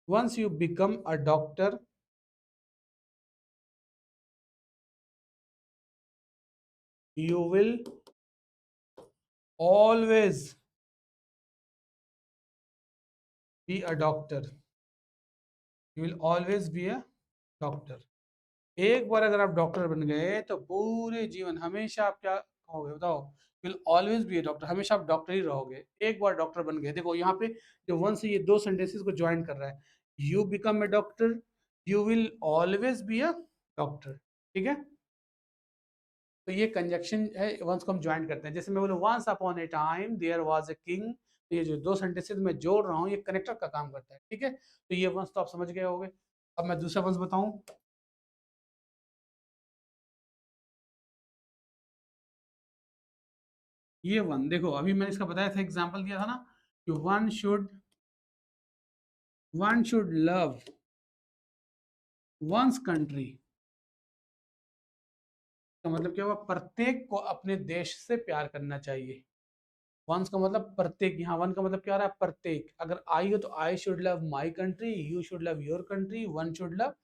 once you become a doctor, you will always be a doctor, you will always be a doctor. एक बार अगर आप डॉक्टर बन गए तो पूरे जीवन हमेशा आप क्या कहोगे बताओ, you will always be a doctor, हमेशा आप डॉक्टर ही रहोगे। एक बार डॉक्टर बन गए, देखो यहाँ पे जो वन से ये दो सेंटेंसेस को ज्वाइन कर रहा है, you become a doctor, you will always be a doctor. ठीक है, तो ये कंजक्शन है, वंस को हम ज्वाइन करते हैं। जैसे मैं बोलूँ once upon a time there was a king, तो ये जो दो सेंटेंसेस मैं जोड़ रहा हूँ, ये कनेक्टर का काम करता है। ठीक है, तो ये वंस तो आप समझ गए होंगे। अब मैं दूसरा वंस बताऊं, ये वन देखो, अभी मैंने इसका बताया था, एग्जांपल दिया था ना, कि one should love one's country. का मतलब क्या हुआ, प्रत्येक को अपने देश से प्यार करना चाहिए। वंस का मतलब प्रत्येक, यहाँ वन का मतलब क्या आ रहा है, प्रत्येक। अगर आई हो तो I should love my country, you should love your country, one should love,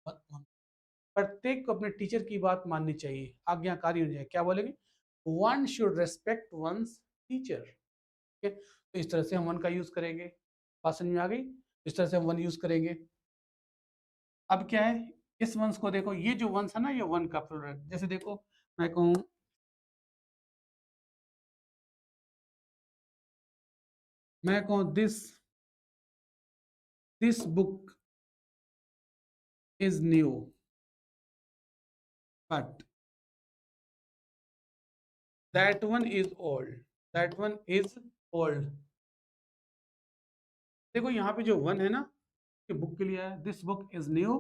प्रत्येक को अपने टीचर की बात माननी चाहिए, आज्ञाकारी हो जाए। क्या बोलेंगे, one should respect one's teacher. ठीक है, तो इस तरह से हम वन का यूज करेंगे। बात समझ में आ गई, इस तरह से हम वन यूज करेंगे। अब क्या है, इस वंश को देखो, ये जो वंश है ना, ये वन का प्लूरल। जैसे देखो मैं कहूँ, मैं कहूँ this book is new but that one is old, that one is old. देखो यहाँ पे जो वन है ना, कि बुक के लिए है, this book is new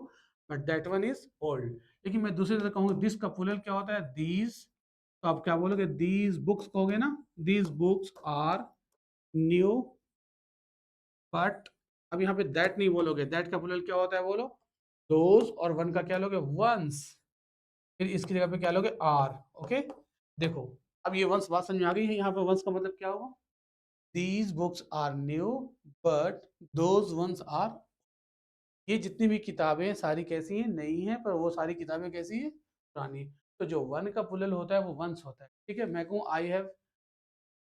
but that one is old. लेकिन मैं दूसरी तरह कहूँगा, दिस का प्लूरल क्या होता है, दीज। तो आप क्या बोलोगे, दीज बुक्स कहोगे ना, these books are new but, अब यहाँ पे दैट नहीं बोलोगे, दैट का प्लूरल क्या होता है बोलो, दोज, और वन का क्या लोगे, वंस। फिर इसकी जगह पे क्या लोगे, आर। ओके, देखो अब ये वंस बात समझ में आ गई है। यहाँ पे वंस का मतलब क्या होगा, these books are new but those ones are. ये जितनी भी किताबें हैं सारी कैसी हैं, नई हैं, पर वो सारी किताबें कैसी हैं, पुरानी। तो जो वन का प्लूरल होता है वो वंस होता है। ठीक है, मैं कहूँ I have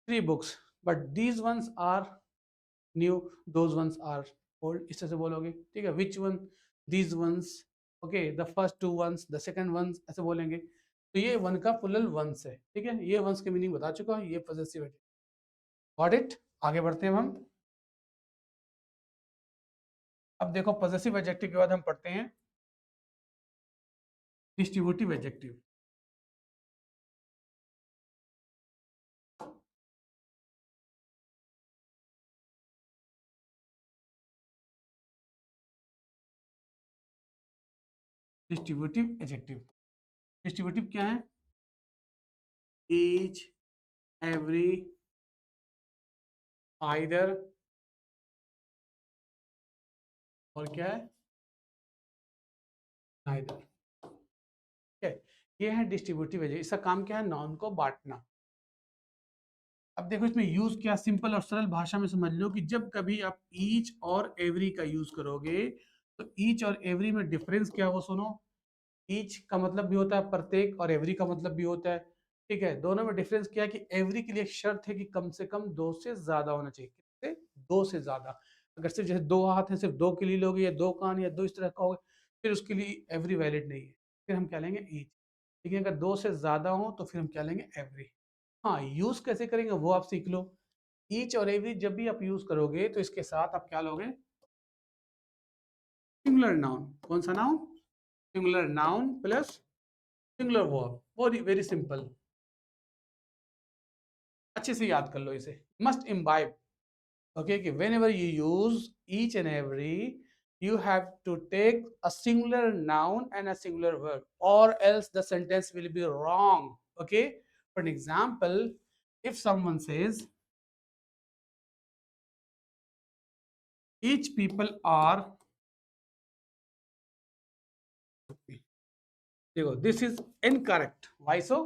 3 books but these ones are new, those ones are old, इस तरह से बोलोगे। ठीक है, which one, these ones, okay, the first 2 ones, the second ones, ऐसे बोलेंगे। तो ये वन का प्लूरल वंस है। ठीक है, ये वंस के मीनिंग बता चुका हूँ, ये पॉजेसिव है। Got it. आगे बढ़ते हैं हम। अब देखो पॉजेसिव एडजेक्टिव के बाद हम पढ़ते हैं distributive adjective. Distributive adjective, distributive क्या है, ईच, एवरी, आइदर, और क्या है, नाइदर। ठीक है, ये है डिस्ट्रीब्यूटिव एडजेक्टिव। इसका काम क्या है, नाउन को बांटना। अब देखो इसमें यूज क्या, सिंपल और सरल भाषा में समझ लो कि जब कभी आप ईच और एवरी का यूज करोगे तो ईच और एवरी में डिफरेंस क्या है वो सुनो। ईच का मतलब भी होता है प्रत्येक, और एवरी का मतलब भी होता है। ठीक है, दोनों में डिफरेंस क्या है कि एवरी के लिए एक शर्त है कि कम से कम 2 से ज्यादा होना चाहिए। कितने, 2 से ज्यादा। अगर सिर्फ जैसे 2 हाथ है, सिर्फ 2 के लिए लोगे, या 2 कान, या 2 इस तरह का होगा, फिर उसके लिए एवरी वैलिड नहीं है, फिर हम क्या लेंगे, ईच। लेकिन अगर 2 से ज्यादा हो तो फिर हम क्या लेंगे, एवरी। हाँ, यूज कैसे करेंगे वो आप सीख लो। ईच और एवरी जब भी आप यूज करोगे तो इसके साथ आप क्या लोगे, सिंगुलर नाउन। कौन सा noun, singular noun plus singular verb. Very very simple, अच्छे से याद कर लो इसे, मस्ट इम्बाइब। ओके, कि whenever you use each and every, you have to take a singular noun and a singular verb, or else the sentence will be wrong. Okay, for an example, if someone says each people are, देखो this is incorrect. Why so,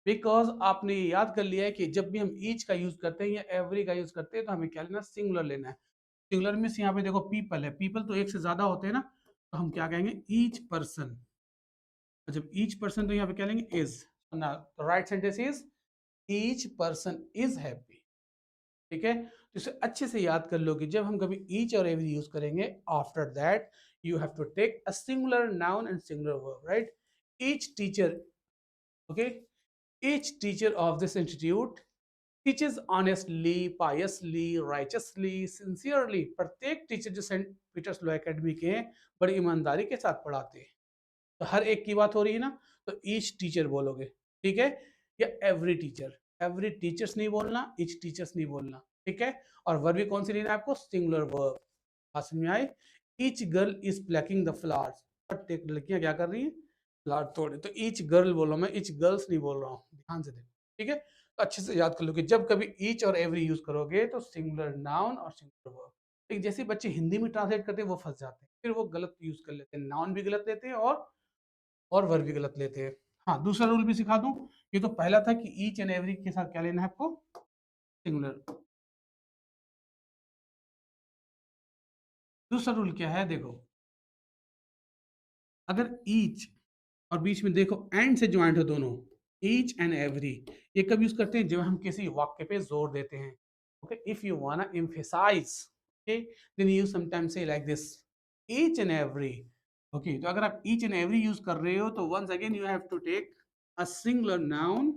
because आपने ये याद कर लिया है कि जब भी हम ईच का यूज करते हैं या एवरी का यूज करते हैं तो हमें क्या लेना, सिंगुलर लेना है। सिंगुलर में यहाँ पे देखो पीपल है, पीपल तो एक से ज्यादा होते हैं ना, तो हम क्या कहेंगे, ईच पर्सन। जब ईच पर्सन तो यहाँ पे क्या लेंगे, इज। ना, तो right sentence is each person is happy. ठीक है, तो इसे अच्छे से याद कर लो कि जब हम कभी ईच और एवरी यूज करेंगे, after that you have to take a singular noun and singular verb, right. Each teacher, okay, each teacher of this institute teaches honestly, piously, righteously, sincerely। प्रत्येक टीचर जो सेंट पीटर्स लॉ एकेडमी के हैं बड़ी ईमानदारी के साथ पढ़ाते हैं। तो हर एक की बात हो रही है ना, तो ईच टीचर बोलोगे। ठीक है, या एवरी टीचर, एवरी टीचर्स नहीं बोलना, ईच टीचर्स नहीं बोलना। ठीक है, और वर्ब भी कौन सी लेना है आपको, सिंगुलर वर्ब। बात समझ में आई। Each girl is plucking the flowers, प्रत्येक लड़कियां क्या कर रही हैं, फ्लावर तोड़े। तो ईच गर्ल बोलो, मैं ईच गर्ल्स नहीं बोल रहा हूँ, ध्यान से देखो। ठीक है, तो अच्छे से याद कर लो कि जब कभी ईच और एवरी यूज करोगे तो सिंगुलर नाउन और सिंगुलर वर्ब। लेकिन जैसे बच्चे हिंदी में ट्रांसलेट करते हैं वो फंस जाते हैं, फिर वो गलत यूज कर लेते हैं, नाउन भी गलत लेते हैं और वर्ब भी गलत लेते हैं। हाँ, दूसरा रूल भी सिखा दूं। ये तो पहला था कि ईच एंड एवरी के साथ क्या लेना है आपको, सिंगुलर। दूसरा रूल क्या है, देखो अगर ईच और बीच में देखो एंड से ज्वाइंट हो दोनों, ईच एंड एवरी, ये कब यूज करते हैं, जब हम किसी वाक्य पे जोर देते हैं। Okay, if you wanna emphasise, okay, then you sometimes say like this, each and every. Okay, तो अगर आप ईच एंड एवरी यूज कर रहे हो तो once again you have to take a singular noun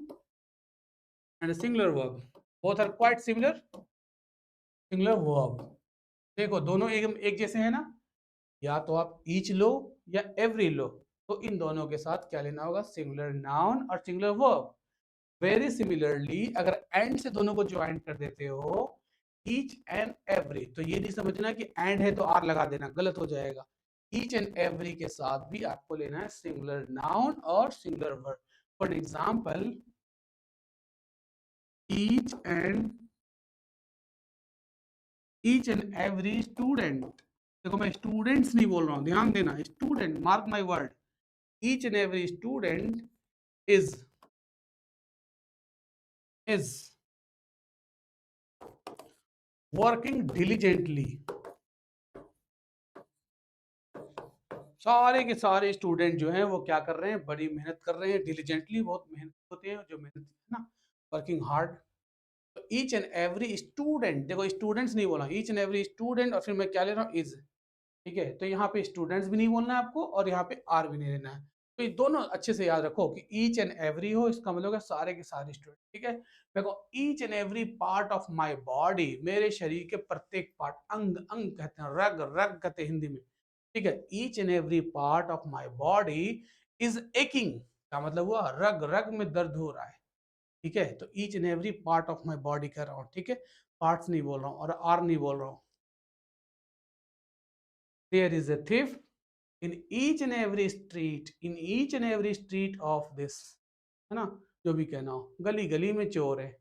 and a singular verb. Both are quite similar. Singular verb. देखो दोनों एक जैसे हैं ना, या तो आप ईच लो या एवरी लो, तो इन दोनों के साथ क्या लेना होगा, सिंगुलर नाउन और सिंगुलर वर्ब। वेरी सिमिलरली अगर एंड से दोनों को ज्वाइन कर देते हो, ईच एंड एवरी, तो ये नहीं समझना कि एंड है तो आर लगा देना, गलत हो जाएगा। ईच एंड एवरी के साथ भी आपको लेना है सिंगुलर नाउन और singular verb. For example, each and every student, देखो मैं स्टूडेंट्स नहीं बोल रहा हूं, ध्यान देना, student, mark my word, each and every student is is working diligently. सारे के सारे स्टूडेंट जो हैं वो क्या कर रहे हैं, बड़ी मेहनत कर रहे हैं, डिलीजेंटली, बहुत मेहनत होती है, जो मेहनत है ना, वर्किंग हार्ड। तो ईच एंड एवरी स्टूडेंट, देखो स्टूडेंट्स नहीं बोला, ईच एंड एवरी स्टूडेंट, और फिर मैं क्या ले रहा हूँ, इज। ठीक है, तो यहाँ पे स्टूडेंट्स भी नहीं बोलना है आपको और यहाँ पे आर भी नहीं लेना है। तो ये दोनों अच्छे से याद रखो कि ईच एंड एवरी हो, इसका मतलब है सारे के सारे स्टूडेंट। ठीक है, देखो each and every part of my body, मेरे शरीर के प्रत्येक पार्ट, अंग, अंग कहते हैं, रग, रग कहते हैं हिंदी में। ठीक है, each and every part of my body is aching, का मतलब हुआ रग, रग में दर्द हो रहा है। ठीक है, तो each and every part of my body कर रहा हूँ। ठीक है, पार्ट्स नहीं बोल रहा हूँ और आर नहीं बोल रहा हूँ। There is a thief in each and every street, in each and every street of this, है ना, जो भी कहना हो, गली गली में चोर है।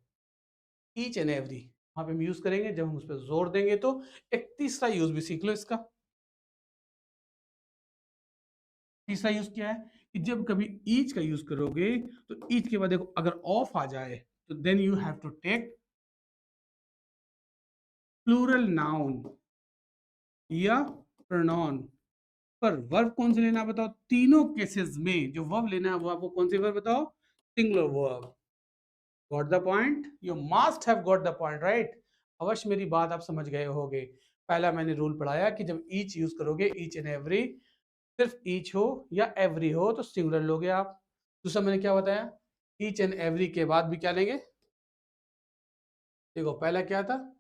ईच एंड एवरी वहां पे हम यूज करेंगे जब हम उस पर जोर देंगे। तो एक तीसरा यूज भी सीख लो इसका। तीसरा यूज क्या है कि जब कभी ईच का यूज करोगे तो ईच के बाद देखो अगर ऑफ आ जाए तो then you have to take plural noun या प्रोनाउन। पर वर्ब कौन से लेना है बताओ, तीनों केसेस में जो वर्ब लेना है वो आपको कौन से वर्ब बताओ, singular verb. Got the point, you must have got the point, right. अवश्य मेरी बात आप समझ गए होगे। पहला मैंने रूल पढ़ाया कि जब ईच यूज करोगे, ईच एंड एवरी, सिर्फ ईच हो या एवरी हो तो सिंगुलर लोगे आप। दूसरा मैंने क्या बताया, ईच एंड एवरी के बाद भी क्या लेंगे, देखो पहला क्या था,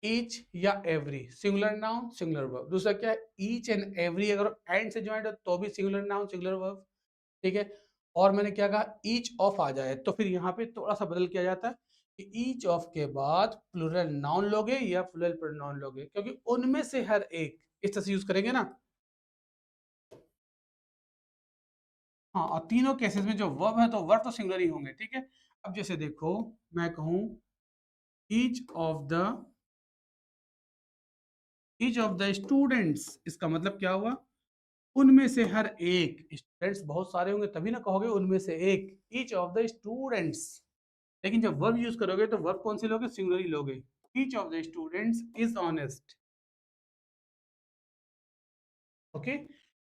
ईच या every, singular noun singular verb. दूसरा क्या है, ईच एंड एवरी अगर एंड से ज्वाइंट हो तो भी सिंगुलर नाउन सिंगुलर वर्ब। ठीक है, और मैंने क्या कहा, ईच ऑफ आ जाए तो फिर यहाँ पे थोड़ा सा बदल किया जाता है कि ईच ऑफ के बाद प्लूरल नाउन लोगे या प्लूरल प्रोनाउन लोगे, क्योंकि उनमें से हर एक इस तरह से यूज करेंगे ना। हाँ, और तीनों केसेस में जो वर्ब है तो वर्ब तो सिंगुलर ही होंगे। ठीक है, अब जैसे देखो मैं कहूँ each of the, each of the students, इसका मतलब क्या हुआ, उनमें से हर एक, स्टूडेंट्स बहुत सारे होंगे तभी ना कहोगे उनमें से एक, ईच ऑफ द स्टूडेंट्स। लेकिन जब वर्ब यूज करोगे तो वर्ब कौन सी लोगे, सिंगुलर ही लोगे। Each of the students is honest. Okay,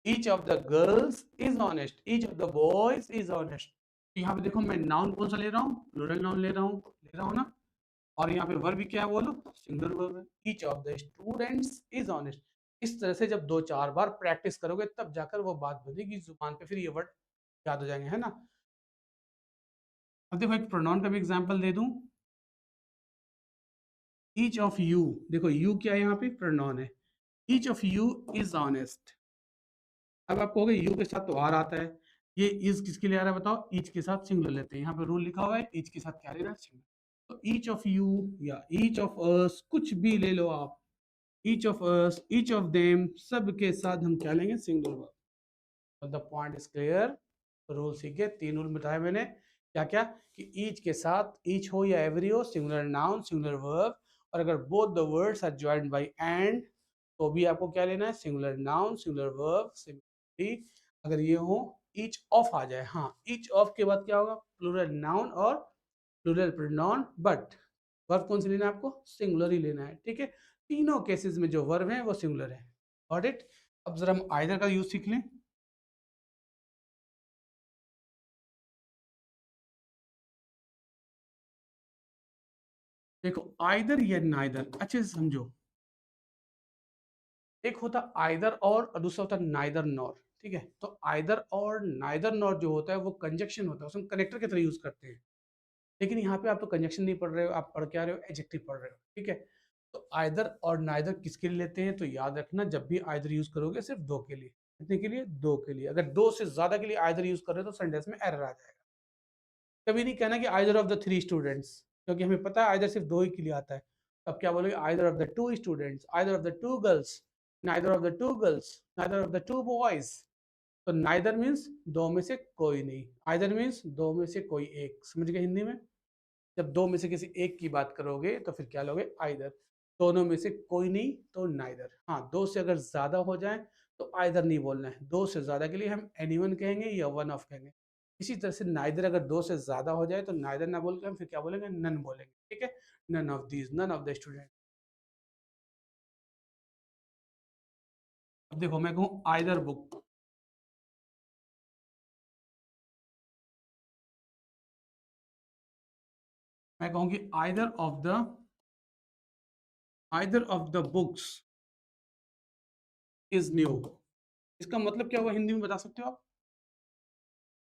each of the girls is honest, each of the boys is honest. यहाँ पे देखो मैं नाउन कौन सा ले रहा हूँ, प्लूरल नाउन ले रहा हूँ ना, और यहाँ पे वर्ब भी क्या है बोलो, सिंगुलर वर्ब है। Each of the students is honest. इस तरह से जब दो चार बार प्रैक्टिस करोगे तब जाकर वो बात बनेगी जुबान पे, फिर ये वर्ड याद हो जाएंगे, है ना। अब देखो एक प्रोनाउन का भी एग्जांपल दे दूं, ईच ऑफ यू, देखो यू क्या है, यहाँ पे प्रोनाउन है, each of you is honest. अब आप कहोगे यू के साथ तो आर आता है, ये इज किसके लिए आ रहा है बताओ, ईच के साथ सिंगुलर लेते हैं, यहाँ पे रूल लिखा हुआ है ईच के साथ क्या लेना है, सिंगुलर। तो ईच ऑफ यू या ईच ऑफ अस, कुछ भी ले लो आप, each of us, each of them, सब के साथ हम क्या लेंगे, singular verb. The point is clear. Rule सीखे, तीन रूल बताए मैंने, क्या क्या, कि ईच के साथ, ईच हो या एवरी हो, सिंगुलर नाउन सिंगुलर वर्ब, और अगर both the words are joined by and तो भी आपको क्या लेना है, singular noun singular verb. Similarly अगर ये हो, ईच ऑफ आ जाए, हाँ ईच ऑफ के बाद क्या होगा, प्लूरल नाउन और प्लूरल प्रोनाउन, बट वर्ब कौन सी लेना है आपको, सिंगुलर ही लेना है। ठीक है, तीनों केसेस में जो वर्ब है वो सिंगुलर है। Got it. अब जरा हम आइदर का यूज सीख लें। देखो आइदर या नाइदर अच्छे से समझो, एक होता आइदर और दूसरा होता नाइदर नॉर। ठीक है, तो आइदर और नाइदर नॉर जो होता है वो कंजक्शन होता है, उसमें कनेक्टर की तरह यूज करते हैं। लेकिन यहाँ पे आप तो कंजक्शन नहीं पढ़ रहे हो, आप पढ़ के आ रहे हो, एडजेक्टिव पढ़ रहे हो। ठीक है, तो आइदर और नाइदर किसके लिए लेते हैं, तो याद रखना जब भी आइदर यूज करोगे सिर्फ दो के लिए, कितने के लिए, दो के लिए। अगर दो से ज्यादा के लिए आइदर यूज कर रहे हो तो सेंटेंस में एरर आ जाएगा। कभी नहीं कहना कि either of the three students, क्योंकि हमें पता है आइदर सिर्फ दो ही के लिए आता है। अब क्या बोलोगे, either of the two students, either of the two girls, neither of the two girls, neither of the two boys. तो नाइदर मीन्स दो में से कोई नहीं, आइदर मीन्स दो में से कोई एक, समझ गए हिंदी में। जब दो में से किसी एक की बात करोगे तो फिर क्या लोगे, आइदर। दोनों में से कोई नहीं तो नाइदर। हाँ, दो से अगर ज्यादा हो जाए तो आइदर नहीं बोलना है, दो से ज्यादा के लिए हम एनीवन कहेंगे या वन ऑफ कहेंगे। इसी तरह से नाइदर अगर दो से ज्यादा हो जाए तो नाइदर ना बोल के हम फिर क्या बोलेंगे, नन बोलेंगे, ठीक है। None of these, none of the student. अब देखो मैं कहूँ आइदर बुक, मैं कहूँगी either of the books is new. इसका मतलब क्या हुआ हिंदी में, बता सकते हो आप।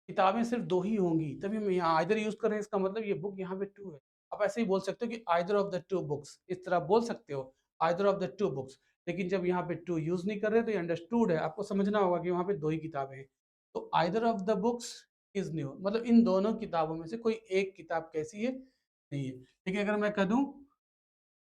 किताबें सिर्फ दो ही होंगी, तभी हम यहाँ आइदर यूज कर रहे हैं, इसका मतलब ये बुक यहाँ पे टू है। आप ऐसे ही बोल सकते हो कि either of the two books, इस तरह बोल सकते हो, either of the two books. लेकिन जब यहाँ पे टू यूज नहीं कर रहे तो ये अंडरस्टूड है, आपको समझना होगा कि वहाँ पे दो ही किताबें हैं। तो either of the books is new, मतलब इन दोनों किताबों में से कोई एक किताब कैसी है, नहीं है। लेकिन अगर मैं कह दूं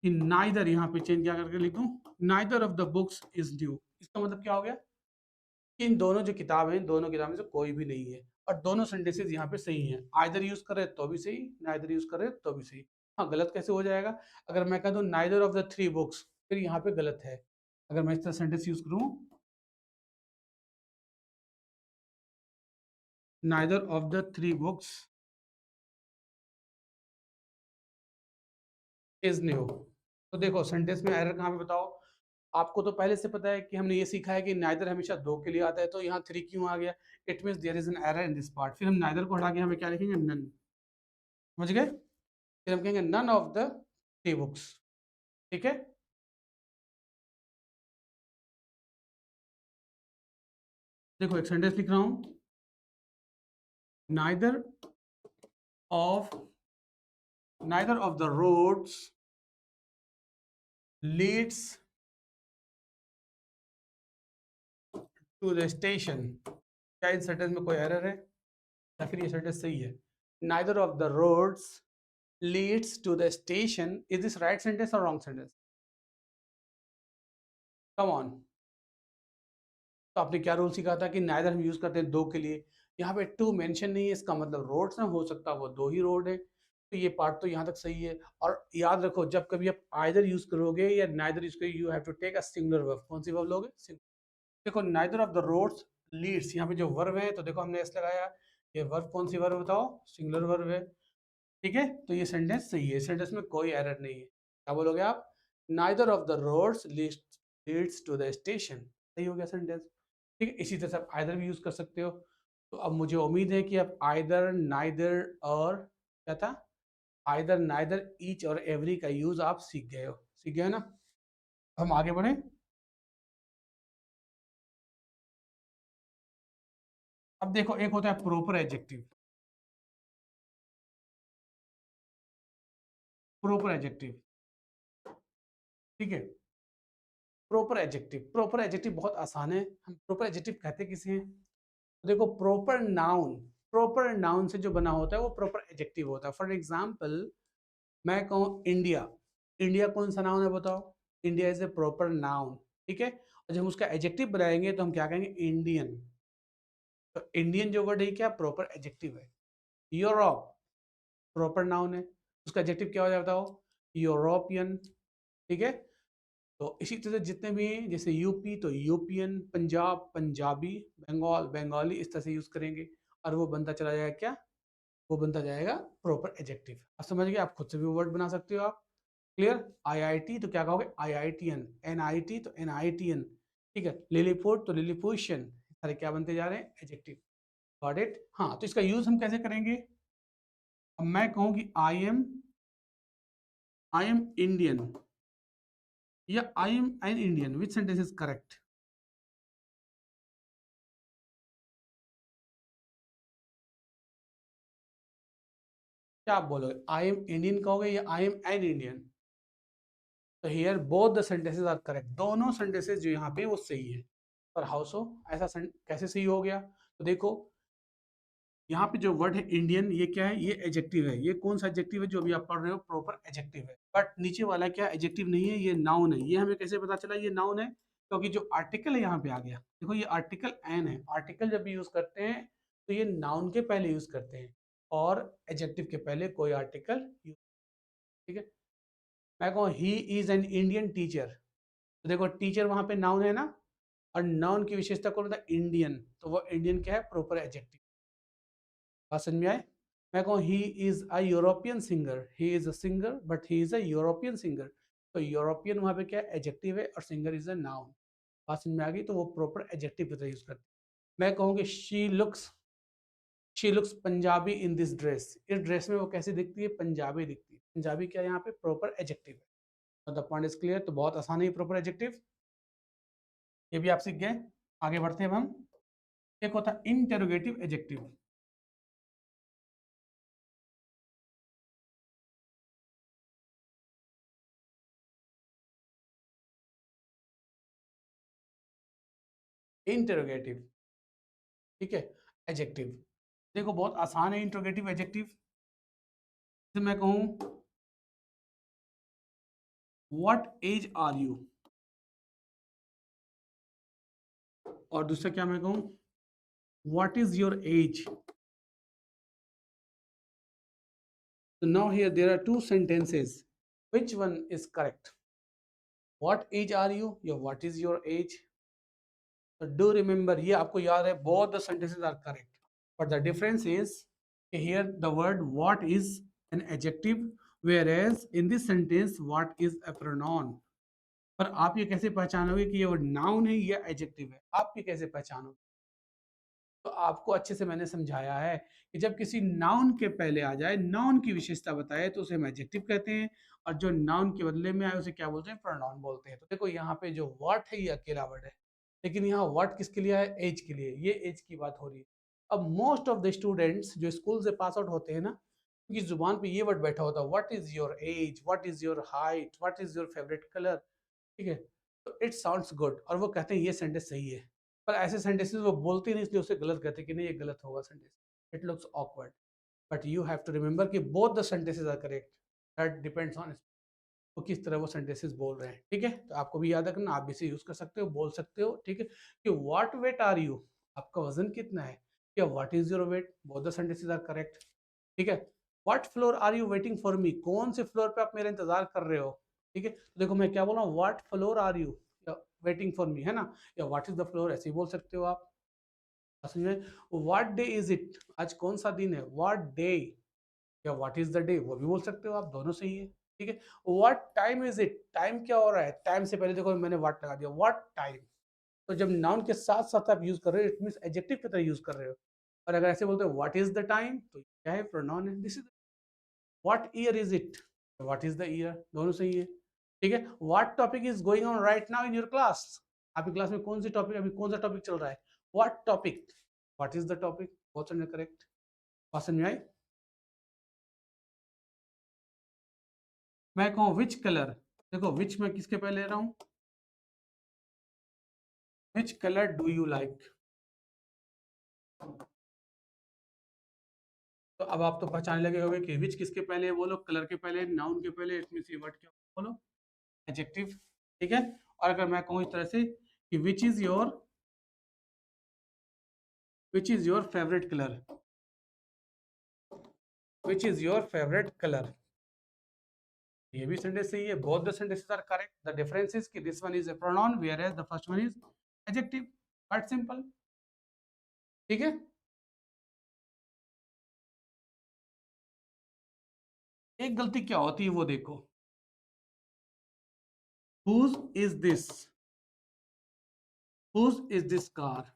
कि नाइदर, यहाँ पे चेंज क्या करके लिखूं, neither of the books is new, इसका मतलब क्या हो गया कि इन दोनों जो किताब हैं, दोनों किताब में से कोई भी नहीं है। और दोनों सेंटेंसेस यहाँ पे सही हैं, आइदर यूज करे तो भी सही, नाइदर यूज करे तो भी सही। हाँ, गलत कैसे हो जाएगा, अगर मैं कह दूं neither of the three books, फिर यहाँ पे गलत है। अगर मैं इस तरह सेंटेंस यूज करूं, neither of the three books is new, तो देखो सेंटेंस में एरर कहाँ पे बताओ। आपको तो पहले से पता है कि हमने ये सीखा है कि नाइदर हमेशा दो के लिए आता है, तो यहाँ थ्री क्यों आ गया, it means there is an error in this part. फिर हम नाइदर को हटा के हमें क्या लिखेंगे, नन, समझ गए। फिर हम कहेंगे none of the three books, ठीक है। देखो एक सेंटेंस लिख रहा हूं, neither of neither of the roads leads to the station. क्या इस सेंटेंस में कोई एरर है या फिर ये सेंटेंस सही है। Neither of the roads leads to the station, is this right sentence और रॉन्ग सेंटेंस, कम ऑन। तो आपने क्या रूल सीखा था कि नाइदर हम यूज करते हैं दो के लिए, यहाँ पे टू मेंशन नहीं है, इसका मतलब रोड्स ना हो सकता वो दो ही रोड है, तो ये पार्ट तो यहाँ तक सही है। और याद रखो जब कभी आप आइदर यूज करोगे या नाइदर यूज करोगे, you have to take a singular verb. कौन सी वर्ब लोगे, देखो neither of the roads leads, यहाँ पे जो वर्ब है तो देखो हमने एस लगाया, ये वर्ब कौन सी वर्ब बताओ, सिंगुलर वर्ब है, ठीक है। तो ये सेंटेंस सही है, सेंटेंस में कोई एरर नहीं है। क्या बोलोगे आप, neither of the roads leads to the station, सही हो गया सेंटेंस, ठीक है। इसी तरह से आप आइदर भी यूज कर सकते हो। तो अब मुझे उम्मीद है कि आप आइदर, नाइदर और क्या था, आइदर, नाइदर, ईच और एवरी का यूज आप सीख गए ना। हम आगे बढ़े। अब देखो एक होता है प्रॉपर एडजेक्टिव, प्रॉपर एडजेक्टिव, ठीक है। प्रॉपर एडजेक्टिव बहुत आसान है, हम प्रॉपर एडजेक्टिव कहते किसे हैं। तो देखो प्रॉपर नाउन से जो बना होता है वो प्रॉपर एडजेक्टिव होता है। फॉर एग्जाम्पल मैं कहूँ इंडिया, इंडिया कौन सा नाउन है बताओ, India is a proper noun, ठीक है। और जब हम उसका एडजेक्टिव बनाएंगे तो हम क्या कहेंगे, इंडियन। तो इंडियन जो वर्ड है क्या, प्रॉपर एडजेक्टिव है। यूरोप प्रॉपर नाउन है, उसका एडजेक्टिव क्या हो जाता बताओ, यूरोपियन, ठीक है। तो इसी तरह जितने भी, जैसे यूपी तो यूपियन, पंजाब पंजाबी, बंगाल बंगाली, इस तरह से यूज करेंगे और वो बनता चला जाएगा क्या, वो बनता जाएगा प्रॉपर एडजेक्टिव। आप समझ गए, आप खुद से भी वर्ड बना सकते हो आप, क्लियर। आईआईटी तो क्या कहोगे, आईआईटीएन, एनआईटी तो एनआईटीएन, ठीक है। लिलीपुट तो लिलीपुशियन, सारे क्या बनते जा रहे हैं, एडजेक्टिव। Got it. हाँ, तो इसका यूज हम कैसे करेंगे। अब मैं कहूँ कि आई एम इंडियन या I am an Indian, which sentence is correct. क्या आप बोलोगे, आई एम इंडियन कहोगे या आई एम एन इंडियन। तो here both the sentences are correct, दोनों सेंटेंसेस जो यहाँ पे वो सही है। पर हाउ सो, ऐसा कैसे सही हो गया, तो देखो यहाँ पे जो वर्ड है इंडियन, ये क्या है? ये एडजेक्टिव है। ये कौन सा एडजेक्टिव है जो अभी आप पढ़ रहे हो? प्रॉपर एडजेक्टिव है। बट नीचे वाला क्या एडजेक्टिव नहीं है, ये नाउन है। ये हमें कैसे पता चला ये नाउन है? क्योंकि जो आर्टिकल है यहाँ पे आ गया। देखो ये आर्टिकल एन है। आर्टिकल जब यूज करते हैं तो ये नाउन के पहले यूज करते हैं और एडजेक्टिव के पहले कोई आर्टिकल यूज। ठीक है, मैं कहूँ he is an Indian teacher, तो देखो टीचर वहां पे नाउन है ना, और नाउन की विशेषता कौन होता है? इंडियन, तो वो इंडियन क्या है? Proper adjective. बात समझ में आए? मैं कहूँ he is a European singer, he is a singer but he is a European singer, तो यूरोपियन वहां पे क्या एडजेक्टिव है और सिंगर इज अ नाउन। बात समझ में आ गई? तो वो प्रॉपर एडजेक्टिव की तरह यूज करते हैं। मैं कहूँ कि she looks Punjabi in this dress, इस ड्रेस में वो कैसी दिखती है? पंजाबी दिखती है। पंजाबी क्या यहाँ पे? प्रॉपर एडजेक्टिव है। तो द पॉइंट इज क्लियर। तो बहुत आसान है प्रॉपर एडजेक्टिव, ये भी आप सीख गए। आगे बढ़ते हैं अब हम। एक होता है इंटेरोगेटिव एडजेक्टिव। इंटेरोगेटिव, ठीक है, एडजेक्टिव। देखो बहुत आसान है इंटेरोगेटिव एडजेक्टिव। जैसे मैं कहूँ व्हाट एज आर यू, और दूसरा क्या मैं कहूँ what is your age. So now here there are two sentences. Which one is correct? What age are you? या what is your age? So do remember, ये आपको याद है, both the sentences are correct. But the difference is here the word what is an adjective, whereas in this sentence what is a pronoun. पर आप ये कैसे पहचानोगे कि ये वर्ड नाउन है या एडजेक्टिव है? आप ये कैसे पहचानोगे? तो आपको अच्छे से मैंने समझाया है कि जब किसी नाउन के पहले आ जाए, नाउन की विशेषता बताए, तो उसे हम एडजेक्टिव कहते हैं, और जो नाउन के बदले में आए उसे क्या बोलते हैं? प्रोनाउन बोलते हैं। तो देखो यहाँ पे जो व्हाट है ये अकेला वर्ड है, लेकिन यहाँ व्हाट किसके लिए है? एज के लिए। ये एज की बात हो रही है। अब मोस्ट ऑफ द स्टूडेंट्स जो स्कूल से पास आउट होते हैं ना, उनकी जुबान पे ये वर्ड बैठा होता है, what is your age, what is your height, what is your favourite colour. ठीक है, तो इट साउंड्स गुड और वो कहते हैं ये सेंटेंस सही है। पर ऐसे सेंटेंसेस वो बोलते नहीं, इसलिए उसे गलत कहते हैं कि नहीं ये गलत होगा sentence, it looks awkward. But you have to remember कि both the sentences are correct, that depends on वो किस तरह वो सेंटेंसेस बोल रहे हैं। ठीक है, तो आपको भी याद रखना, आप भी इसे यूज कर सकते हो, बोल सकते हो। ठीक है, कि व्हाट वेट आर यू, आपका वजन कितना है, या what is your weight, both the sentences are correct. ठीक है, what floor are you waiting for me, कौन से फ्लोर पे आप मेरा इंतजार कर रहे हो। ठीक है, तो देखो मैं क्या बोल रहा हूँ, what floor are you waiting for me, है ना, या व्हाट इज द फ्लोर, ऐसे ही बोल सकते हो आप। समझ में? व्हाट डे इज इट, आज कौन सा दिन है, व्हाट डे, या व्हाट इज द डे, वो भी बोल सकते हो आप, दोनों सही है। ठीक है, what time is it, time क्या हो रहा है, टाइम से पहले देखो मैंने व्हाट लगा दिया, व्हाट टाइम। तो जब नाउन के साथ साथ आप यूज कर रहे हो, इट मींस एडजेक्टिव की तरह यूज कर रहे हो। और अगर ऐसे बोलते हो व्हाट इज द टाइम, तो क्या है? प्रोनाउन है। This is what year is it, what is the year, दोनों सही है। ठीक है, what topic is going on right now in your class, आपकी क्लास में कौन सी टॉपिक, अभी कौन सा टॉपिक चल रहा है, what topic, what is the topic, बहुत करेक्ट। बात समझ में आई? मैं कहूँ विच कलर, देखो विच मैं किसके पहले ले रहा हूँ, which colour do you like. तो अब आप तो पहचानने लगे होंगे कि विच किसके पहले है, बोलो कलर के पहले, नाउन के पहले, इसमें से वर्ड क्या बोलो? एडजेक्टिव। ठीक है, और अगर मैं कहूँ इस तरह से कि which is your favourite colour, which is your favourite colour, ये भी सेंटेंस सही है, both the sentences are correct. The difference is कि this one is a pronoun whereas the first one is adjective. Quite simple. ठीक है, एक गलती क्या होती है वो देखो, whose is this, whose is this car,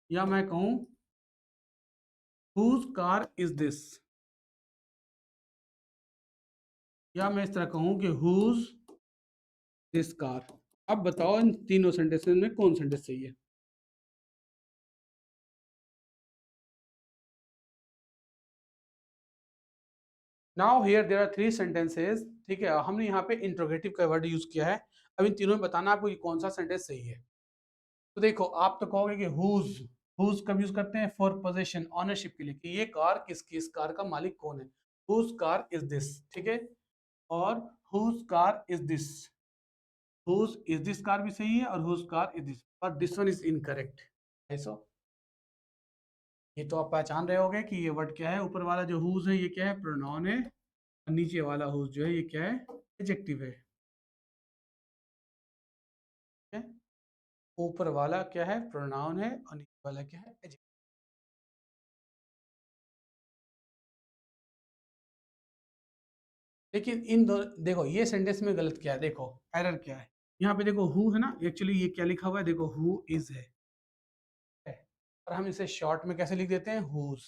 या मैं कहूं हुज कार इज दिस, या मैं इस तरह कहूं कि हुज दिस कार। अब बताओ इन तीनों सेंटेंसेस में कौन सेंटेंस सही है? Now here there are three sentences. ठीक है, हमने यहाँ पे इंट्रोगेटिव का वर्ड यूज किया है। अब इन तीनों में बताना आपको कि कौन सा सेंटेंस सही है। तो देखो आप तो कहोगे कि हुज, हुज कब यूज करते हैं? फॉर पोजेशन, ऑनरशिप के लिए, कि ये कार किसकी, इस कार का मालिक कौन है, हुज कार इज दिस, ठीक है। और whose car is this, whose is this car भी सही है और हुज कार इज दिस, पर दिस वन इज इनकरेक्ट। ऐसा, ये तो आप पहचान रहे होंगे कि ये वर्ड क्या है। ऊपर वाला जो हुज है ये क्या है? प्रोनाउन है। और नीचे वाला हुज जो है ये क्या है? एडजेक्टिव है, ठीक है? ऊपर वाला क्या है? प्रोनाउन है और नीचे वाला क्या है? एडजेक्टिव। लेकिन इन दो, देखो ये सेंटेंस में गलत क्या है, देखो एरर क्या है। यहाँ पे देखो हु है ना, एक्चुअली ये क्या लिखा हुआ है, देखो हु इज है, और हम इसे शॉर्ट में कैसे लिख देते हैं? हुज।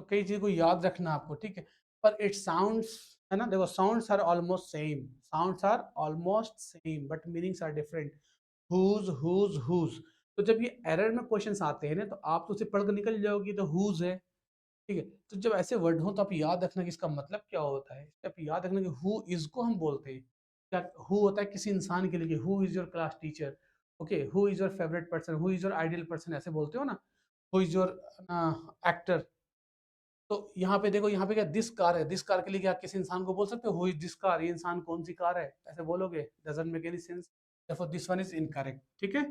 तो कई चीज को याद रखना आपको, ठीक है। पर इट साउंड्स, है ना, देखो sounds are almost same, sounds are almost same but meanings are different. Whose. तो जब ये एरर में क्वेश्चंस आते हैं ना, तो आप तो उसे पढ़कर निकल जाओगी तो हुज है, ठीक है। तो जब ऐसे वर्ड हो तो आप याद रखना कि इसका मतलब क्या होता है। आप याद रखना कि हु इज को हम बोलते हैं क्या, हु होता है किसी इंसान के लिए, who is your class teacher, okay, who is your favourite person, who is your ideal person, ऐसे बोलते हो ना, हु इज योर एक्टर। तो यहाँ पे देखो, यहाँ पे क्या दिस कार है, दिस कार के लिए क्या किसी इंसान को बोल सकते हो हु इज दिस कार, ये इंसान कौन सी कार है, ऐसे बोलोगे? Doesn't make any sense, therefore this one is incorrect, ठीक है।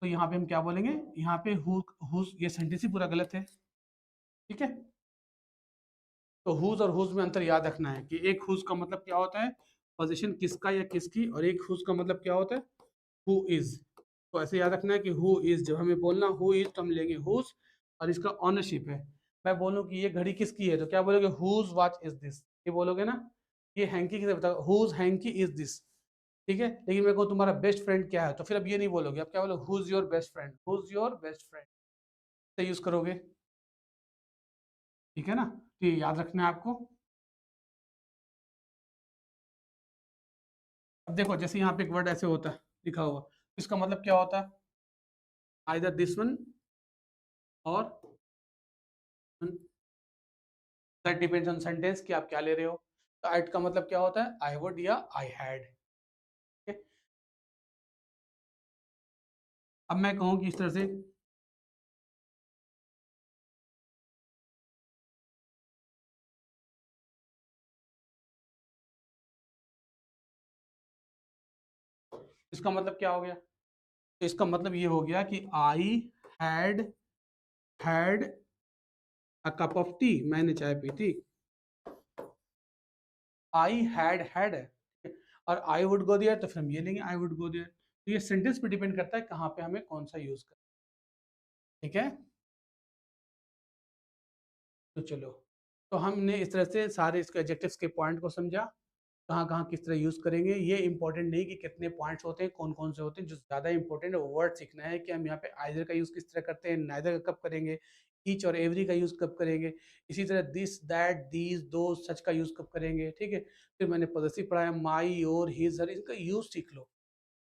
तो यहाँ पे हम क्या बोलेंगे, यहाँ पे हु, ये सेंटेंस ही पूरा गलत है, ठीक है। तो हुज और हुज में अंतर याद रखना है कि एक हुज का मतलब क्या होता है, पोजीशन किसका या किसकी, और एक हुज का मतलब क्या होता है, हु इज। तो ऐसे याद रखना है कि हु इज, जब हमें बोलना हु इज तो हम लेंगे हुज, और इसका ऑनरशिप है। मैं बोलूं कि ये घड़ी किसकी है तो क्या बोलोगे? हुज वॉच इज दिस, ये बोलोगे ना। ये हैंकी किसे बताओ? हुज हैंकी इज दिस, ठीक है। लेकिन मैं कहूँ तुम्हारा बेस्ट फ्रेंड क्या है, तो फिर अब ये नहीं बोलोगे, अब क्या बोलोगे? Whose your best friend, whose your best friend, से यूज करोगे, ठीक है ना। तो ये याद रखना है आपको। अब देखो जैसे यहाँ पे एक वर्ड ऐसे होता है लिखा हुआ, इसका मतलब क्या होता है? आइदर दिस वन और, दैट डिपेंड्स ऑन सेंटेंस कि आप क्या ले रहे हो। तो आइट का मतलब क्या होता है? आई वुड या आई हैड। अब मैं कहूँ कि इस तरह से, इसका मतलब क्या हो गया? तो इसका मतलब ये हो गया कि I had had a cup of T, मैंने चाय पी थी। आई हैड है, और आई वुड गो देयर, तो फिर हम ये लेंगे आई वुड गो देयर। तो ये सेंटेंस पे डिपेंड करता है कहाँ पे हमें कौन सा यूज करना, ठीक है। तो चलो, तो हमने इस तरह से सारे इसके एडजेक्टिव्स के पॉइंट को समझा, कहाँ कहाँ किस तरह यूज करेंगे। ये इंपॉर्टेंट नहीं कि कितने पॉइंट्स होते हैं, कौन कौन से होते हैं, जो ज्यादा इंपॉर्टेंट है वो वर्ड सीखना है कि हम यहाँ पे आइदर का यूज किस तरह करते हैं, नाइदर का कब करेंगे, ईच और एवरी का यूज कब करेंगे, इसी तरह दिस दैट दीज दो सच का यूज कब करेंगे, ठीक है। फिर मैंने पॉजेसिव पढ़ाया, माई योर हिज हर, इनका यूज सीख लो।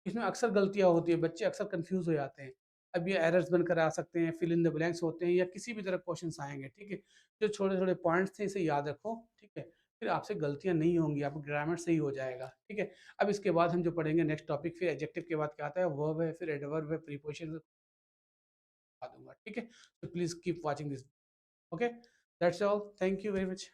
इसमें अक्सर गलतियाँ होती है, बच्चे अक्सर कंफ्यूज हो जाते हैं। अब ये एरर्स बनकर आ सकते हैं, फिल इन द ब्लैंक्स होते हैं, या किसी भी तरह क्वेश्चंस आएंगे, ठीक है। जो छोटे छोटे पॉइंट्स थे इसे याद रखो, ठीक है। फिर आपसे गलतियां नहीं होंगी, आपका ग्रामर सही हो जाएगा, ठीक है। अब इसके बाद हम जो पढ़ेंगे नेक्स्ट टॉपिक, फिर एडजेक्टिव के बाद क्या आता है? वर्ब है, फिर एडवर्ब है, प्रीपोजिशन बता दूंगा, ठीक है। तो please keep watching this, okay. That's all, thank you very much.